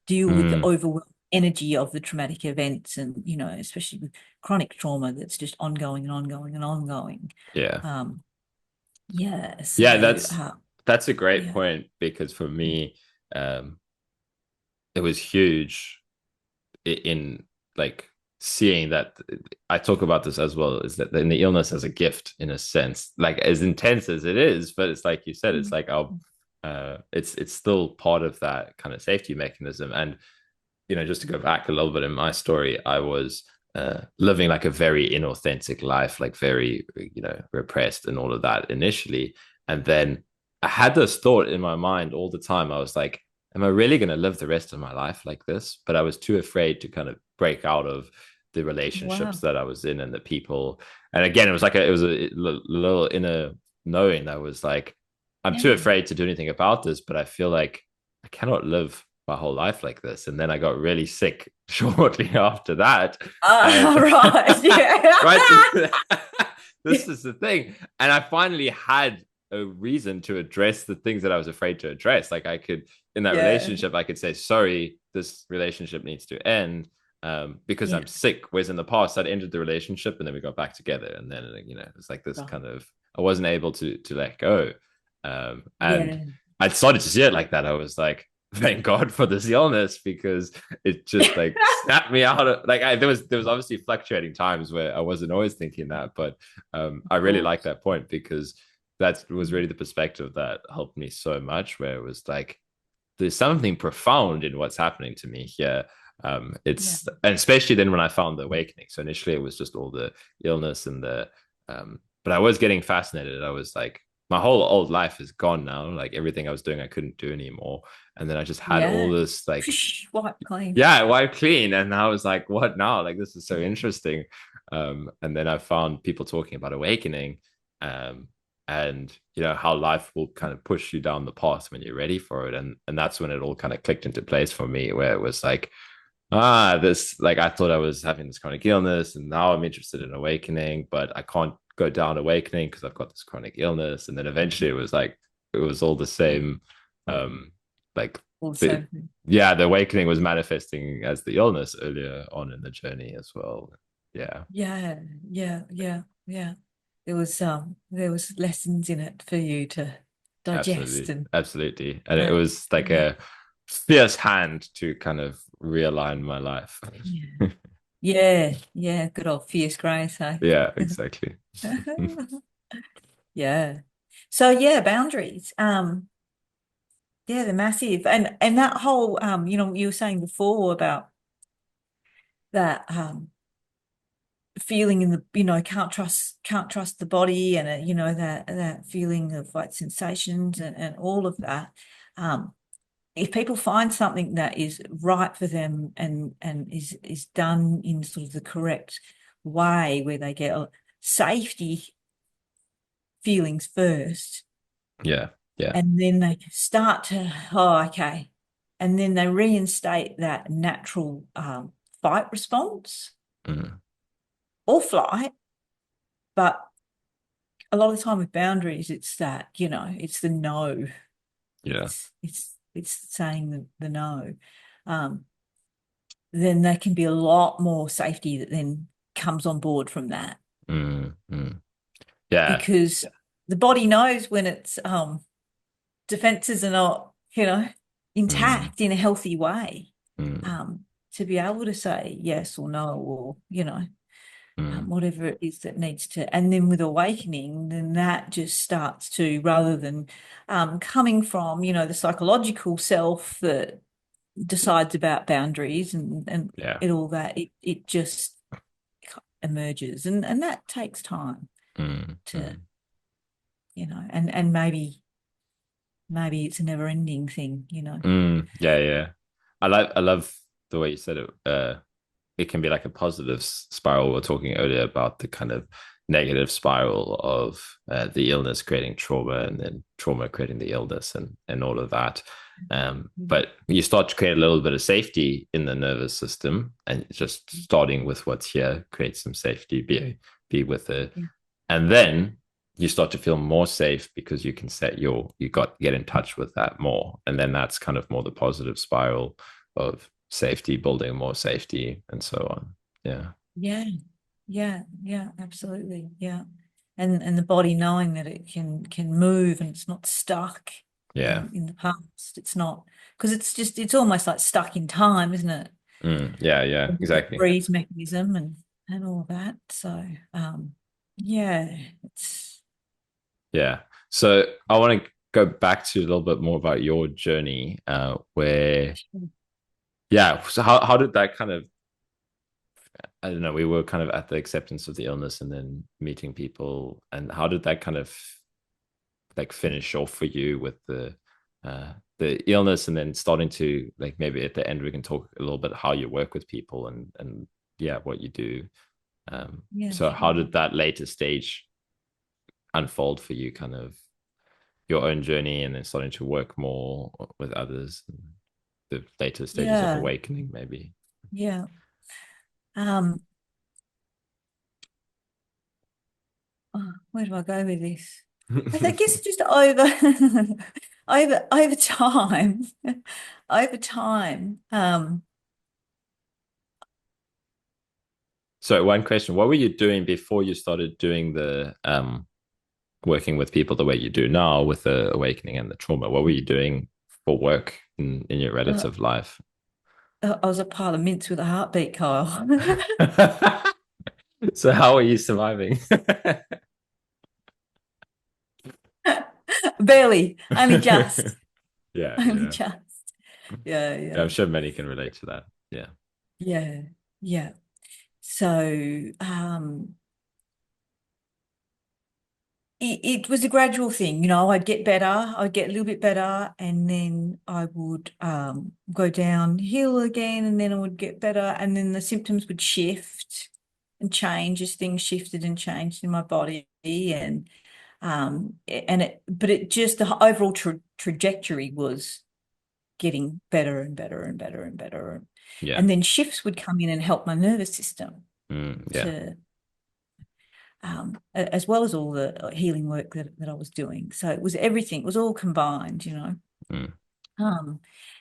deal with the Mm, overwhelming energy of the traumatic events, and especially with chronic trauma that's just ongoing and ongoing and ongoing. yeah. um yeah, Yeah, so that's a great yeah, point because for me, um it was huge in like seeing that. I talk about this as well, is that in the illness as a gift in a sense, like as intense as it is, but it's like you said, it's like our it's still part of that kind of safety mechanism. And just to go back a little bit in my story, I was living like a very inauthentic life, like very repressed and all of that initially. And then I had this thought in my mind all the time. I was like, am I really going to live the rest of my life like this? But I was too afraid to kind of break out of the relationships wow, that I was in and the people. And again, it was like it was a little inner knowing that was like, I'm too yeah. afraid to do anything about this, but I feel like I cannot live my whole life like this. And then I got really sick shortly after that. And Right, right, yeah. this is the thing. And I finally had a reason to address the things that I was afraid to address. Like I could, in that Yeah, relationship, I could say, sorry, this relationship needs to end, because yeah, I'm sick. Whereas in the past, I'd ended the relationship and then we got back together. And then, it's like this right. kind of, I wasn't able to let go. And Yeah. I started to see it like that. I was like, thank God for this illness because it just like snapped me out of like there was obviously fluctuating times where I wasn't always thinking that, but I really Cool. like that point because that was really the perspective that helped me so much, where it was like there's something profound in what's happening to me here. Yeah. It's and especially then when I found the awakening. So initially it was just all the illness and the but I was getting fascinated. I was like, my whole old life is gone now. Like everything I was doing, I couldn't do anymore. And then I just had all Yeah. this like, Wipe clean. yeah, wipe clean. And I was like, what now? Like this is so interesting. And then I found people talking about awakening, um, and how life will kind of push you down the path when you're ready for it. And that's when it all kind of clicked into place for me, where it was like, this, like I thought I was having this chronic illness, and now I'm interested in awakening, but I can't go down awakening because I've got this chronic illness. And then eventually it was like it was all the same. Like the Also, yeah, the awakening was manifesting as the illness earlier on in the journey as well. Yeah, yeah, yeah, yeah, yeah. There was lessons in it for you to digest absolutely, and absolutely. And it uh, was like yeah, a fierce hand to kind of realign my life. yeah, yeah, yeah. Good old fierce grace, hey? Yeah, exactly. Yeah. So yeah, boundaries. Yeah, they're massive. And that whole you were saying before about that feeling in the, can't trust the body, and that feeling of like sensations and all of that. Um, if people find something that is right for them and is done in sort of the correct way, where they get safety feelings first, Yeah, yeah. and then they start to, oh, okay, and then they reinstate that natural fight response Mm, or flight. But a lot of the time with boundaries, it's that, it's the no. yeah. It's saying the no. Um, then there can be a lot more safety that then comes on board from that, Mm, mm. Yeah. because the body knows when its defenses are not, Mm, intact in a healthy way, mm, to be able to say yes or no, or mm. whatever it is that needs to. And then with awakening, then that just starts to, rather than coming from, the psychological self that decides about boundaries and Yeah. it all that, it just emerges, and that takes time Mm, to, mm. and maybe it's a never ending thing. Yeah, yeah. I love the way you said it. It can be like a positive spiral. We were talking earlier about the kind of negative spiral of the illness creating trauma, and then trauma creating the illness, and all of that. But you start to create a little bit of safety in the nervous system, and just starting with what's here creates some safety. Be with it, Yeah. and then you start to feel more safe because you can get in touch with that more, and then that's kind of more the positive spiral of safety, building more safety, and so on. Yeah, Yeah, yeah, yeah, absolutely. Yeah. And the body knowing that it can move and it's not stuck yeah. in the past. It's not, because it's almost like stuck in time, isn't it? Yeah, yeah, The exactly. freeze mechanism and all that. So yeah, it's Yeah. So I want to go back to a little bit more about your journey, where yeah. So how did that kind of, I don't know, we were kind of at the acceptance of the illness and then meeting people, and how did that kind of like finish off for you with the illness, and then starting to, like, maybe at the end we can talk a little bit how you work with people, and yeah, what you do. yeah, So how sure. did that later stage unfold for you, kind of your own journey, and then starting to work more with others, and the later stages of Yeah, awakening maybe? yeah. Um, where do I go with this? I guess just over time, over time. So one question, what were you doing before you started doing the working with people the way you do now with the awakening and the trauma? What were you doing for work in your uh, relative life? I was a pile of mints with a heartbeat, Kyle. So how are you surviving? Barely, only just, Yeah, only yeah. just. Yeah, Yeah, I'm yeah, sure many can relate to that. Yeah. yeah, yeah. So, it was a gradual thing, you know. I'd get better, I'd get a little bit better, and then I would go downhill again, and then I would get better, and then the symptoms would shift and change as things shifted and changed in my body, but it just the overall trajectory was getting better and better and better and better, Yeah. and then shifts would come in and help my nervous system Yeah. to as well as all the healing work that I was doing. So it was everything, it was all combined, you know. Mm.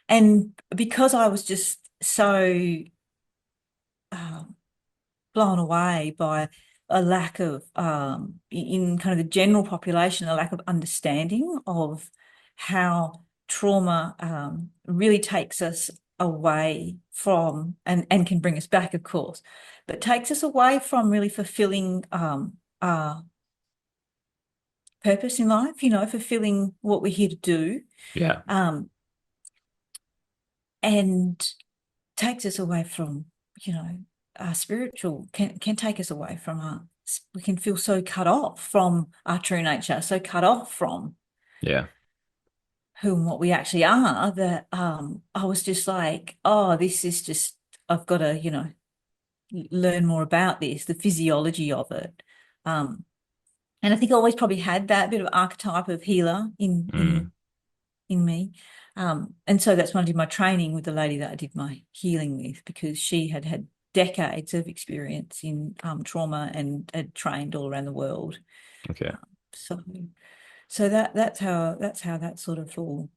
And because I was just so um, blown away by a lack of, in kind of the general population, a lack of understanding of how trauma really takes us away from, and can bring us back, of course, but takes us away from really fulfilling our purpose in life, you know, fulfilling what we're here to do, Yeah. um, and takes us away from, you know, our spiritual, can take us away from our, we can feel so cut off from our true nature, so cut off from Yeah. who and what we actually are, that I was just like, oh, this is just, I've got to, you know, learn more about this, the physiology of it. And I think I always probably had that bit of archetype of healer Mm. in me. And so that's when I did my training with the lady that I did my healing with, because she had had decades of experience in trauma and had trained all around the world. Okay. So that's how that sort of all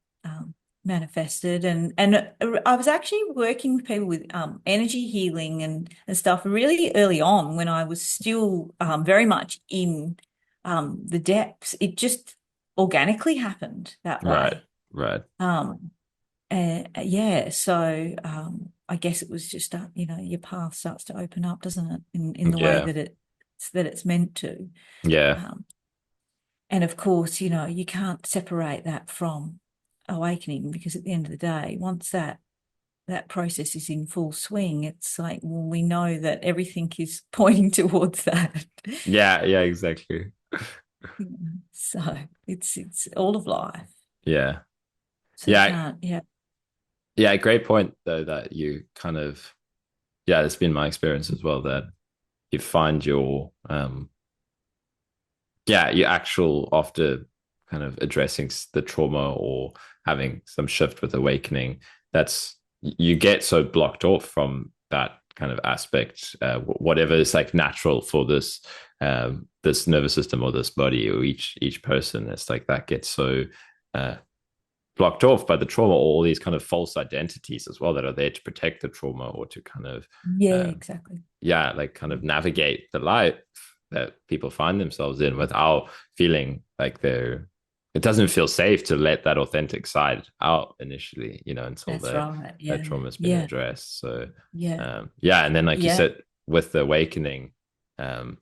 manifested. And I was actually working with people with energy healing and stuff really early on, when I was still very much in the depths. It just organically happened that Right. way. Right. Yeah, so I guess it was just you know, your path starts to open up, doesn't it, in the way Yeah. that it's meant to. Yeah. Um, and of course, you know, you can't separate that from awakening, because at the end of the day, once that process is in full swing, it's like, well, we know that everything is pointing towards that. Yeah. Yeah. Exactly. So it's all of life. Yeah. So you Yeah. can't, yeah, Yeah. Great point, though, that you kind of, yeah, it's been my experience as well, that you find your, yeah, your actual, after kind of addressing the trauma or having some shift with awakening, that's, you get so blocked off from that kind of aspect, whatever is like natural for this nervous system or this body or each person. It's like that gets so uh, blocked off by the trauma, or all these kind of false identities as well that are there to protect the trauma or to kind of yeah, um, exactly. yeah, like kind of navigate the life that people find themselves in without feeling like they're, it doesn't feel safe to let that authentic side out initially, you know, until That's right. that Yeah, trauma has been yeah, addressed. So yeah, yeah, and then like you yeah, said, with the awakening, um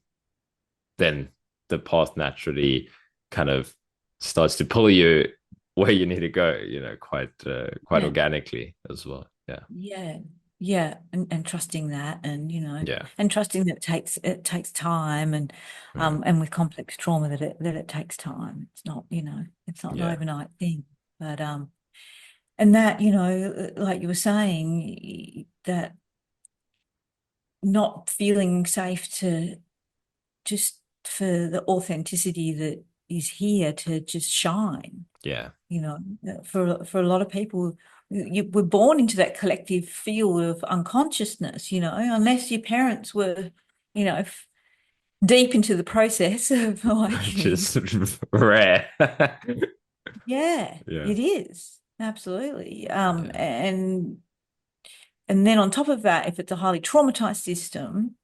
then the path naturally kind of starts to pull you where you need to go, you know, quite yeah. organically as well. Yeah. Yeah, yeah, and trusting that, and you know, Yeah. and trusting that it takes time, Mm. and with complex trauma, that it takes time. It's not, you know, it's not an Yeah. overnight thing. But and that, you know, like you were saying, that not feeling safe to just, for the authenticity that is here to just shine. Yeah. You know, for a lot of people, you were born into that collective field of unconsciousness, you know, unless your parents were, you know, deep into the process of awakening. Just rare. Yeah, Yeah. it is. Absolutely. Yeah. And then on top of that, if it's a highly traumatized system,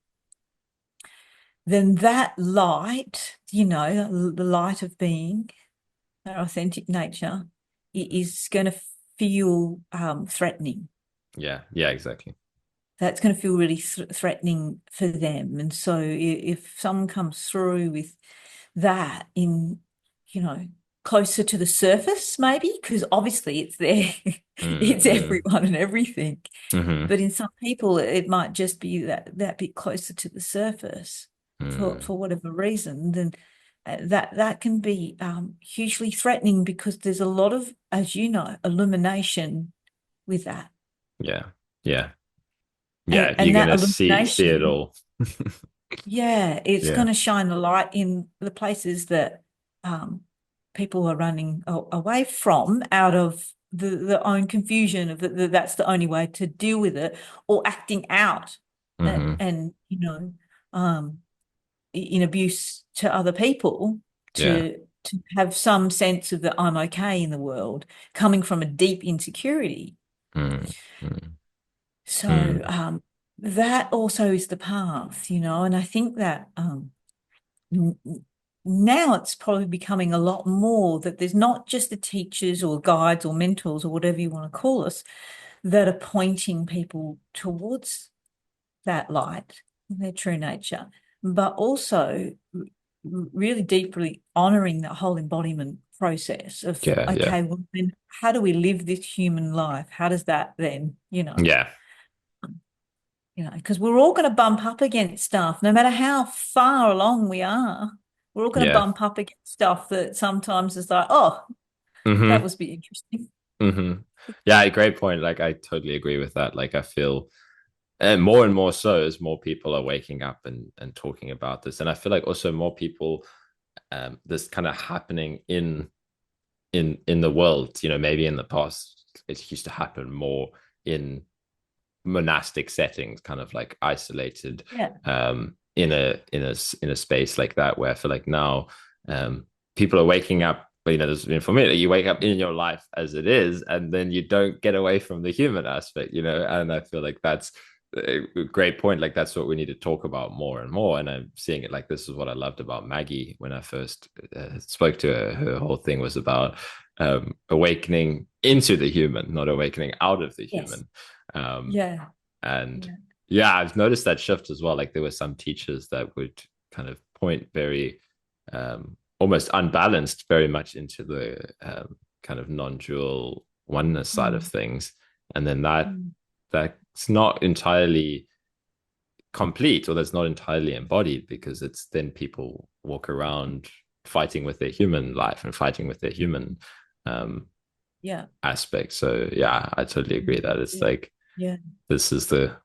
then that light, you know, the light of being, our authentic nature, is going to feel threatening. Yeah. Yeah. Exactly. That's going to feel really threatening for them. And so if someone comes through with that in, you know, closer to the surface, maybe, because obviously it's there, it's Mm-hmm. everyone and everything. Mm-hmm. But in some people, it might just be that bit closer to the surface Mm. for whatever reason. Then that can be hugely threatening because there's a lot of, as you know, illumination with that. Yeah. Yeah. Yeah. And You're that gonna see it illumination, all. yeah, it's Yeah. going to shine the light in the places that um, people are running away from out of the own confusion of that's the only way to deal with it, or acting out Hmm. and um, in abuse to other people Yeah. to have some sense of that I'm okay in the world, coming from a deep insecurity. Mm. Mm. So Mm. that also is the path, and I think that n- now it's probably becoming a lot more that there's not just the teachers or guides or mentors or whatever you want to call us that are pointing people towards that light, their true nature, but also really deeply honoring that whole embodiment process of, Yeah. Yeah. okay, well, then how do we live this human life? How does that then, Yeah. because we're all going to bump up against stuff, no matter how far along we are. We're all going to Yeah. bump up against stuff that sometimes is like, oh, that Hmm. was a bit interesting. Hmm. Yeah, great point. Like I totally agree with that. Like I feel and more so as more people are waking up and talking about this. And I feel like also more people this kind of happening in the world, maybe in the past it used to happen more in monastic settings, kind of like isolated Yeah. in a space like that, where I feel like now people are waking up. But there's for me, you wake up in your life as it is, and then you don't get away from the human aspect, and I feel like that's a great point. Like that's what we need to talk about more and more. And I'm seeing it like this is what I loved about Maggie when I first spoke to her. Her whole thing was about awakening into the human, not awakening out of the Yes. human. Um, Yeah. and Yeah. yeah, I've noticed that shift as well. Like there were some teachers that would kind of point very almost unbalanced very much into the kind of non-dual oneness side of Mm. things. And then Mm. that's not entirely complete, or that's not entirely embodied, because it's then people walk around fighting with their human life and fighting with their human um Yeah. aspect. So yeah, I totally agree that it's Yeah. like Yeah. this is the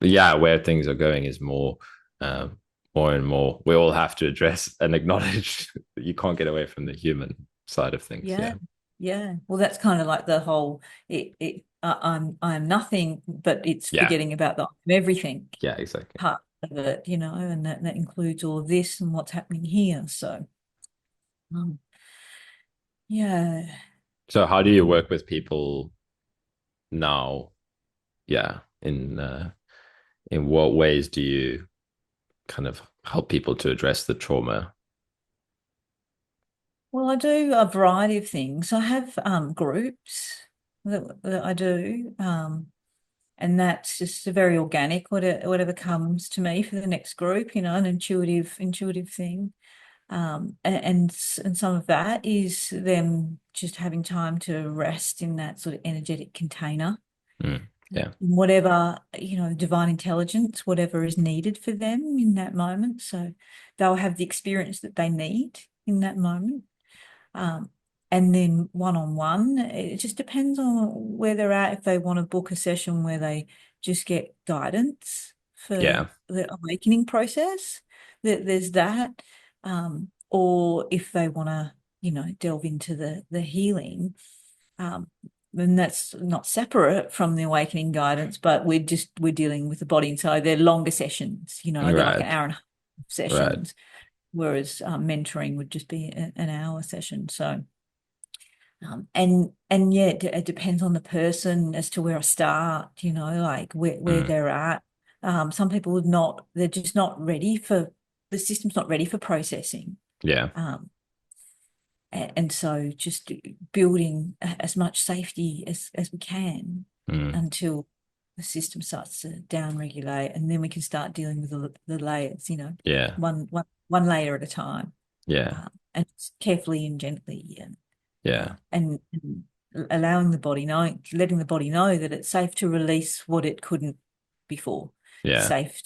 yeah, where things are going is um, more and more. We all have to address and acknowledge that you can't get away from the human side of things. Yeah. Yeah, Yeah. Well, that's kind of like the whole I'm nothing, but it's yeah, forgetting about the I'm everything yeah, exactly. part of it, and that includes all of this and what's happening here. So um, yeah. So, how do you work with people now? Yeah, in what ways do you kind of help people to address the trauma? Well, I do a variety of things. I have groups that I do, and that's just a very organic, whatever comes to me for the next group, an intuitive thing. And some of that is them just having time to rest in that sort of energetic container, Mm, yeah, whatever, divine intelligence, whatever is needed for them in that moment. So they'll have the experience that they need in that moment. Um, and then one-on-one, it just depends on where they're at. If they want to book a session where they just get guidance for yeah, the awakening process, there's that. Or if they want to, delve into the healing, then that's not separate from the awakening guidance, but we're dealing with the body. And so they're longer sessions, they're like an right, hour and a half right, sessions, whereas mentoring would just be an hour session. So and yeah, it depends on the person as to where I start, like where mm, they're at. Some people would not, they're just not ready for the system's not ready for processing. yeah, Um, and so just building as much safety as we can mm, until the system starts to down regulate, and then we can start dealing with the layers, yeah, one layer at a time, yeah, and carefully and gently. yeah, And allowing the body letting the body know that it's safe to release what it couldn't before, yeah, safe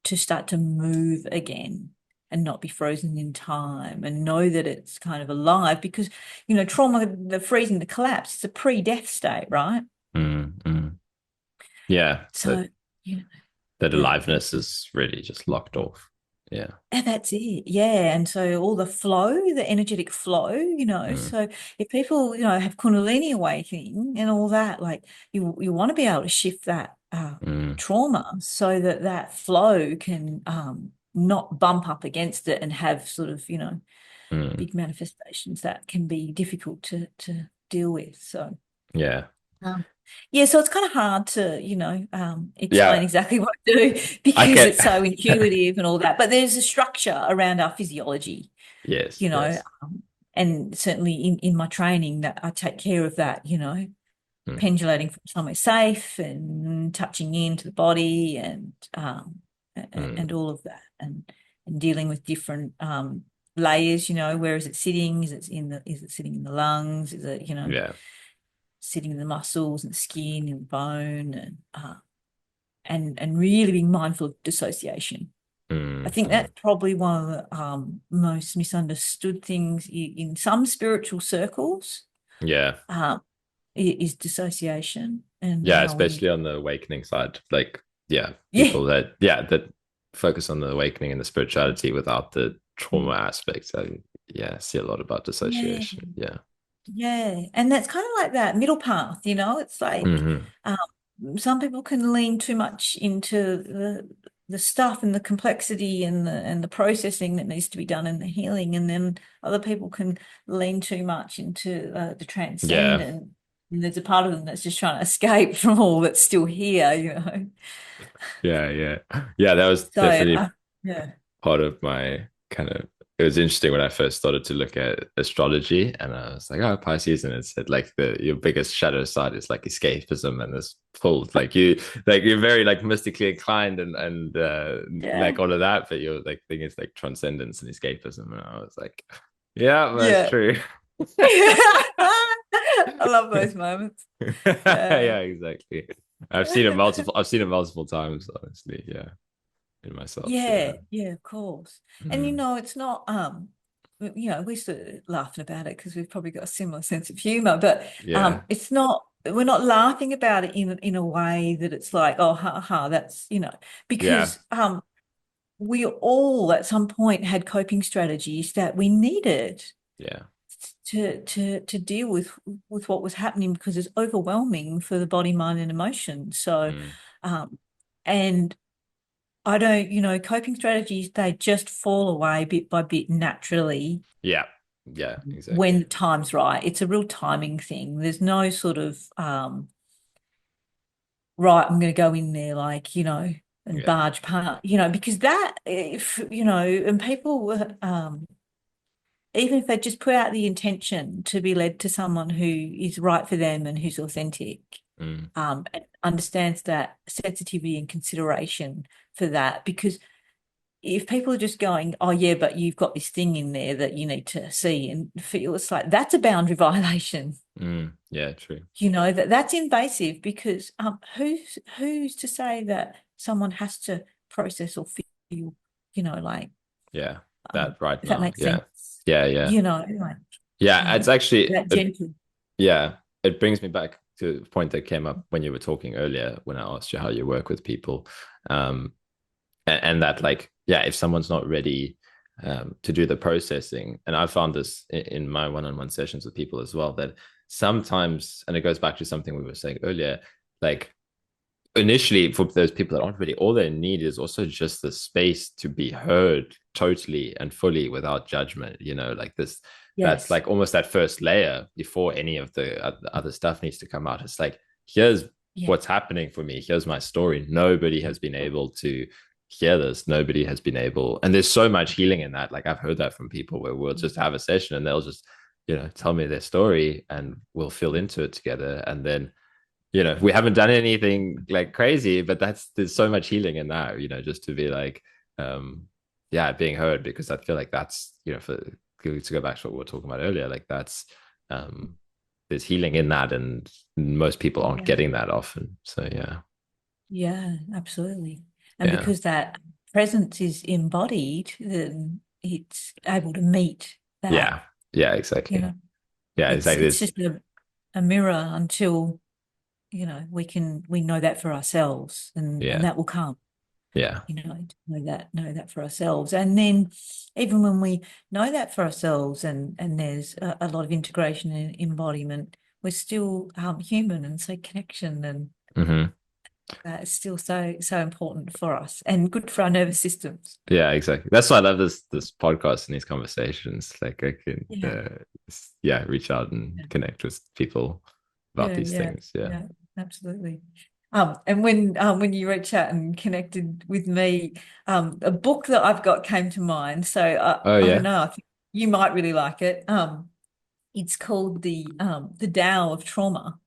to start to move again. and not be frozen in time, and know that it's kind of alive, because, trauma, the freezing, the collapse, it's a pre-death state, right? Mm, mm. Yeah, So, you know, that yeah, aliveness is really just locked off. Yeah. and that's it. Yeah. And so all the flow, the energetic flow, Mm, so if people, have Kundalini awakening and all that, like you want to be able to shift that mm, trauma so that that flow can not bump up against it and have sort of, mm. big manifestations that can be difficult to deal with. So Yeah. um, yeah, so it's kind of hard to, explain Yeah. exactly what I do I because can. it's so intuitive and all that. But there's a structure around our physiology, Yes. you know, Yes. and certainly in my training that I take care of that, Mm, pendulating from somewhere safe and touching into the body and mm. all of that, and dealing with different layers, where is it sitting? Is it sitting in the lungs? Is it, Yeah. sitting in the muscles and the skin and bone, and really being mindful of dissociation. I Mm, think mm. that's probably one of the most misunderstood things in some spiritual circles, Yeah. um, is dissociation and Yeah. how we, Especially on the awakening side. Like, yeah, yeah, people that focus on the awakening and the spirituality without the trauma aspects. Yeah, I see a lot about yeah, dissociation. Yeah. yeah. And that's kind of like that middle path, it's like Hmm. um, some people can lean too much into the stuff and the complexity and the processing that needs to be done in the healing, and then other people can lean too much into the Yeah. transcendent. And there's a part of them that's just trying to escape from all that's still here, Yeah. Yeah. Yeah. That was So, definitely yeah, part of my kind of, it was interesting when I first started to look at astrology, and I was like, oh, Pisces, and it said like your biggest shadow side is like escapism and this pull, you're very like mystically inclined and yeah, like all of that, but your like thing is like transcendence and escapism, and I was like, yeah, that's yeah. true. I love those moments. Yeah. Yeah, exactly. I've seen it multiple times, honestly. Yeah, in myself. Yeah. Yeah, yeah, of course. And Mm. it's not we're sort of laughing about it because we've probably got a similar sense of humor, but Yeah. it's not, we're not laughing about it in a way that it's like, oh, ha ha, that's, Yeah. because we all at some point had coping strategies that we needed Yeah. to deal with what was happening, because it's overwhelming for the body, mind, and emotion. So Mm. um and I don't, coping strategies, they just fall away bit by bit naturally Yeah. Yeah, when exactly. the time's right. It's a real timing thing. There's no sort of right, I'm going to go in there like, and Yeah. barge past, because that, if, and people, even if they just put out the intention to be led to someone who is right for them and who's authentic, Mm. and understands that sensitivity and consideration for that, because if people are just going, oh yeah, but you've got this thing in there that you need to see and feel, it's like that's a boundary violation. Mm. Yeah, true. That's invasive, because who's to say that someone has to process or feel, like Yeah. That right if that now. makes Yeah. sense, Yeah, yeah. like Yeah, it's actually that gentle. yeah, it brings me back to the point that came up when you were talking earlier when I asked you how you work with people. Um and that like, yeah, if someone's not ready to do the processing, and I found this in my one-on-one sessions with people as well, that sometimes, and it goes back to something we were saying earlier, like initially for those people that aren't ready, all they need is also just the space to be heard totally and fully without judgment, like this. That's Yes. like almost that first layer before any of the other stuff needs to come out. It's like, here's Yeah. what's happening for me, here's my story. Nobody has been able to hear this, nobody has been able, and there's so much healing in that. Like I've heard that from people where we'll just have a session and they'll just tell me their story and we'll feel into it together, and then we haven't done anything like crazy, but there's so much healing in that, just to be like, yeah, being heard, because I feel like that's, to go back to what we were talking about earlier, like that's, there's healing in that, and most people aren't Yeah. getting that often. So yeah. Yeah, absolutely. And Yeah. because that presence is embodied, then it's able to meet that, Yeah. Yeah, you exactly. know. Yeah, exactly. It's just a mirror until, we know that for ourselves, and Yeah. that will come, Yeah. to know that for ourselves. And then even when we know that for ourselves, and there's a lot of integration and embodiment, we're still human, and so connection and Hmm. is still so important for us and good for our nervous systems. Yeah, exactly. That's why I love this podcast and these conversations. Like I can Yeah. yeah, reach out and Yeah. connect with people about Yeah, these yeah, things. Yeah. yeah, absolutely. And when you reached out and connected with me, a book that I've got came to mind. So Oh I don't yeah. know, I think you might really like it. It's called the Tao of Trauma,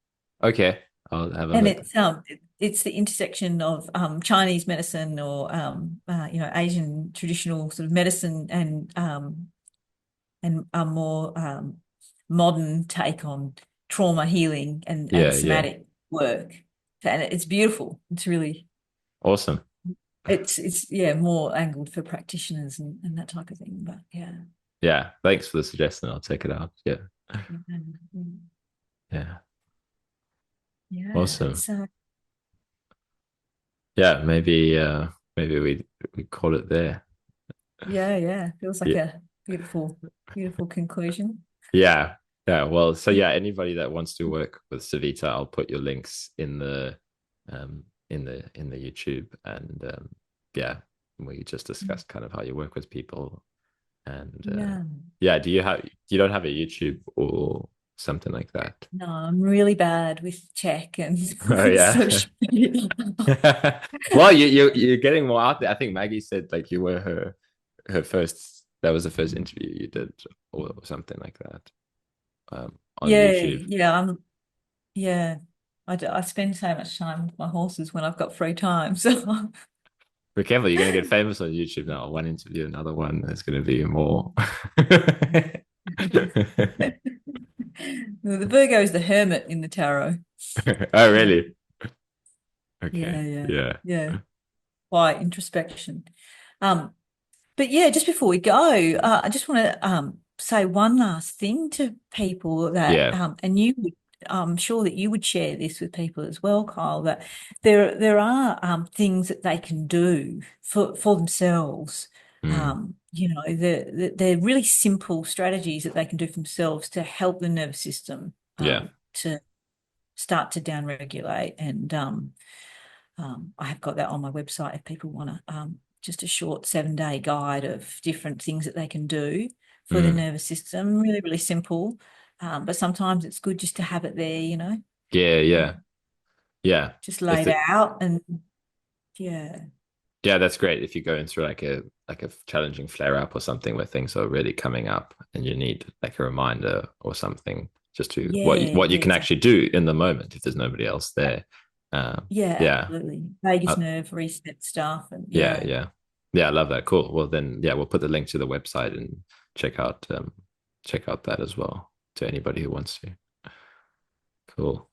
Okay. I'll have a and look. it's the intersection of Chinese medicine, or Asian traditional sort of medicine, and a more modern take on trauma healing and Yeah, yeah. somatic work. And it's beautiful. It's really, Awesome. it's yeah, more angled for practitioners and that type of thing. But yeah. Yeah. Thanks for the suggestion. I'll check it out. Yeah. Mhm. Yeah. Yeah. Awesome. So Yeah, maybe we call it there. yeah, yeah. Feels like Yeah. a beautiful, beautiful conclusion. Yeah. Yeah. Well, so yeah, anybody that wants to work with Savita, I'll put your links in the YouTube, and yeah, we just discussed kind of how you work with people, and Yeah. yeah, you don't have a YouTube or something like that? No, I'm really bad with tech and Oh yeah. social media. Well, you're getting more out there. I think Maggie said like you were her first, that was the first interview you did, or something like that, on Yeah, YouTube. yeah, yeah. I spend so much time with my horses when I've got free time. So Be careful, you're going to get famous on YouTube now. One interview, another one. There's going to be more. the Virgo is the hermit in the tarot. Oh, Yeah, really? yeah, Okay. yeah, Yeah. yeah. Quiet introspection. Um, But yeah, just before we go, I just want to say one last thing to people that, Yeah. and I'm sure that you would share this with people as well, Kyle, that there are things that they can do for themselves. Mm. They're really simple strategies that they can do for themselves to help the nervous system Yeah. to start to downregulate. And I have got that on my website if people want to, just a short 7-day guide of different things that they can do for the Mm. nervous system. Really, really simple. But sometimes it's good just to have it there, Yeah. uh, Yeah. Yeah. just If laid it, out. And yeah, yeah, that's great. If you're going through like a challenging flare up or something where things are really coming up and you need like a reminder or something, just to yeah, what you yeah, can actually exactly. do in the moment if there's nobody else Yeah, there. yeah, Yeah. absolutely. Vagus Uh, nerve reset stuff. And yeah. yeah. Yeah. Yeah. I love that. Cool. Well, then, yeah, we'll put the link to the website and check out, check out that as well to anybody who wants to. Cool.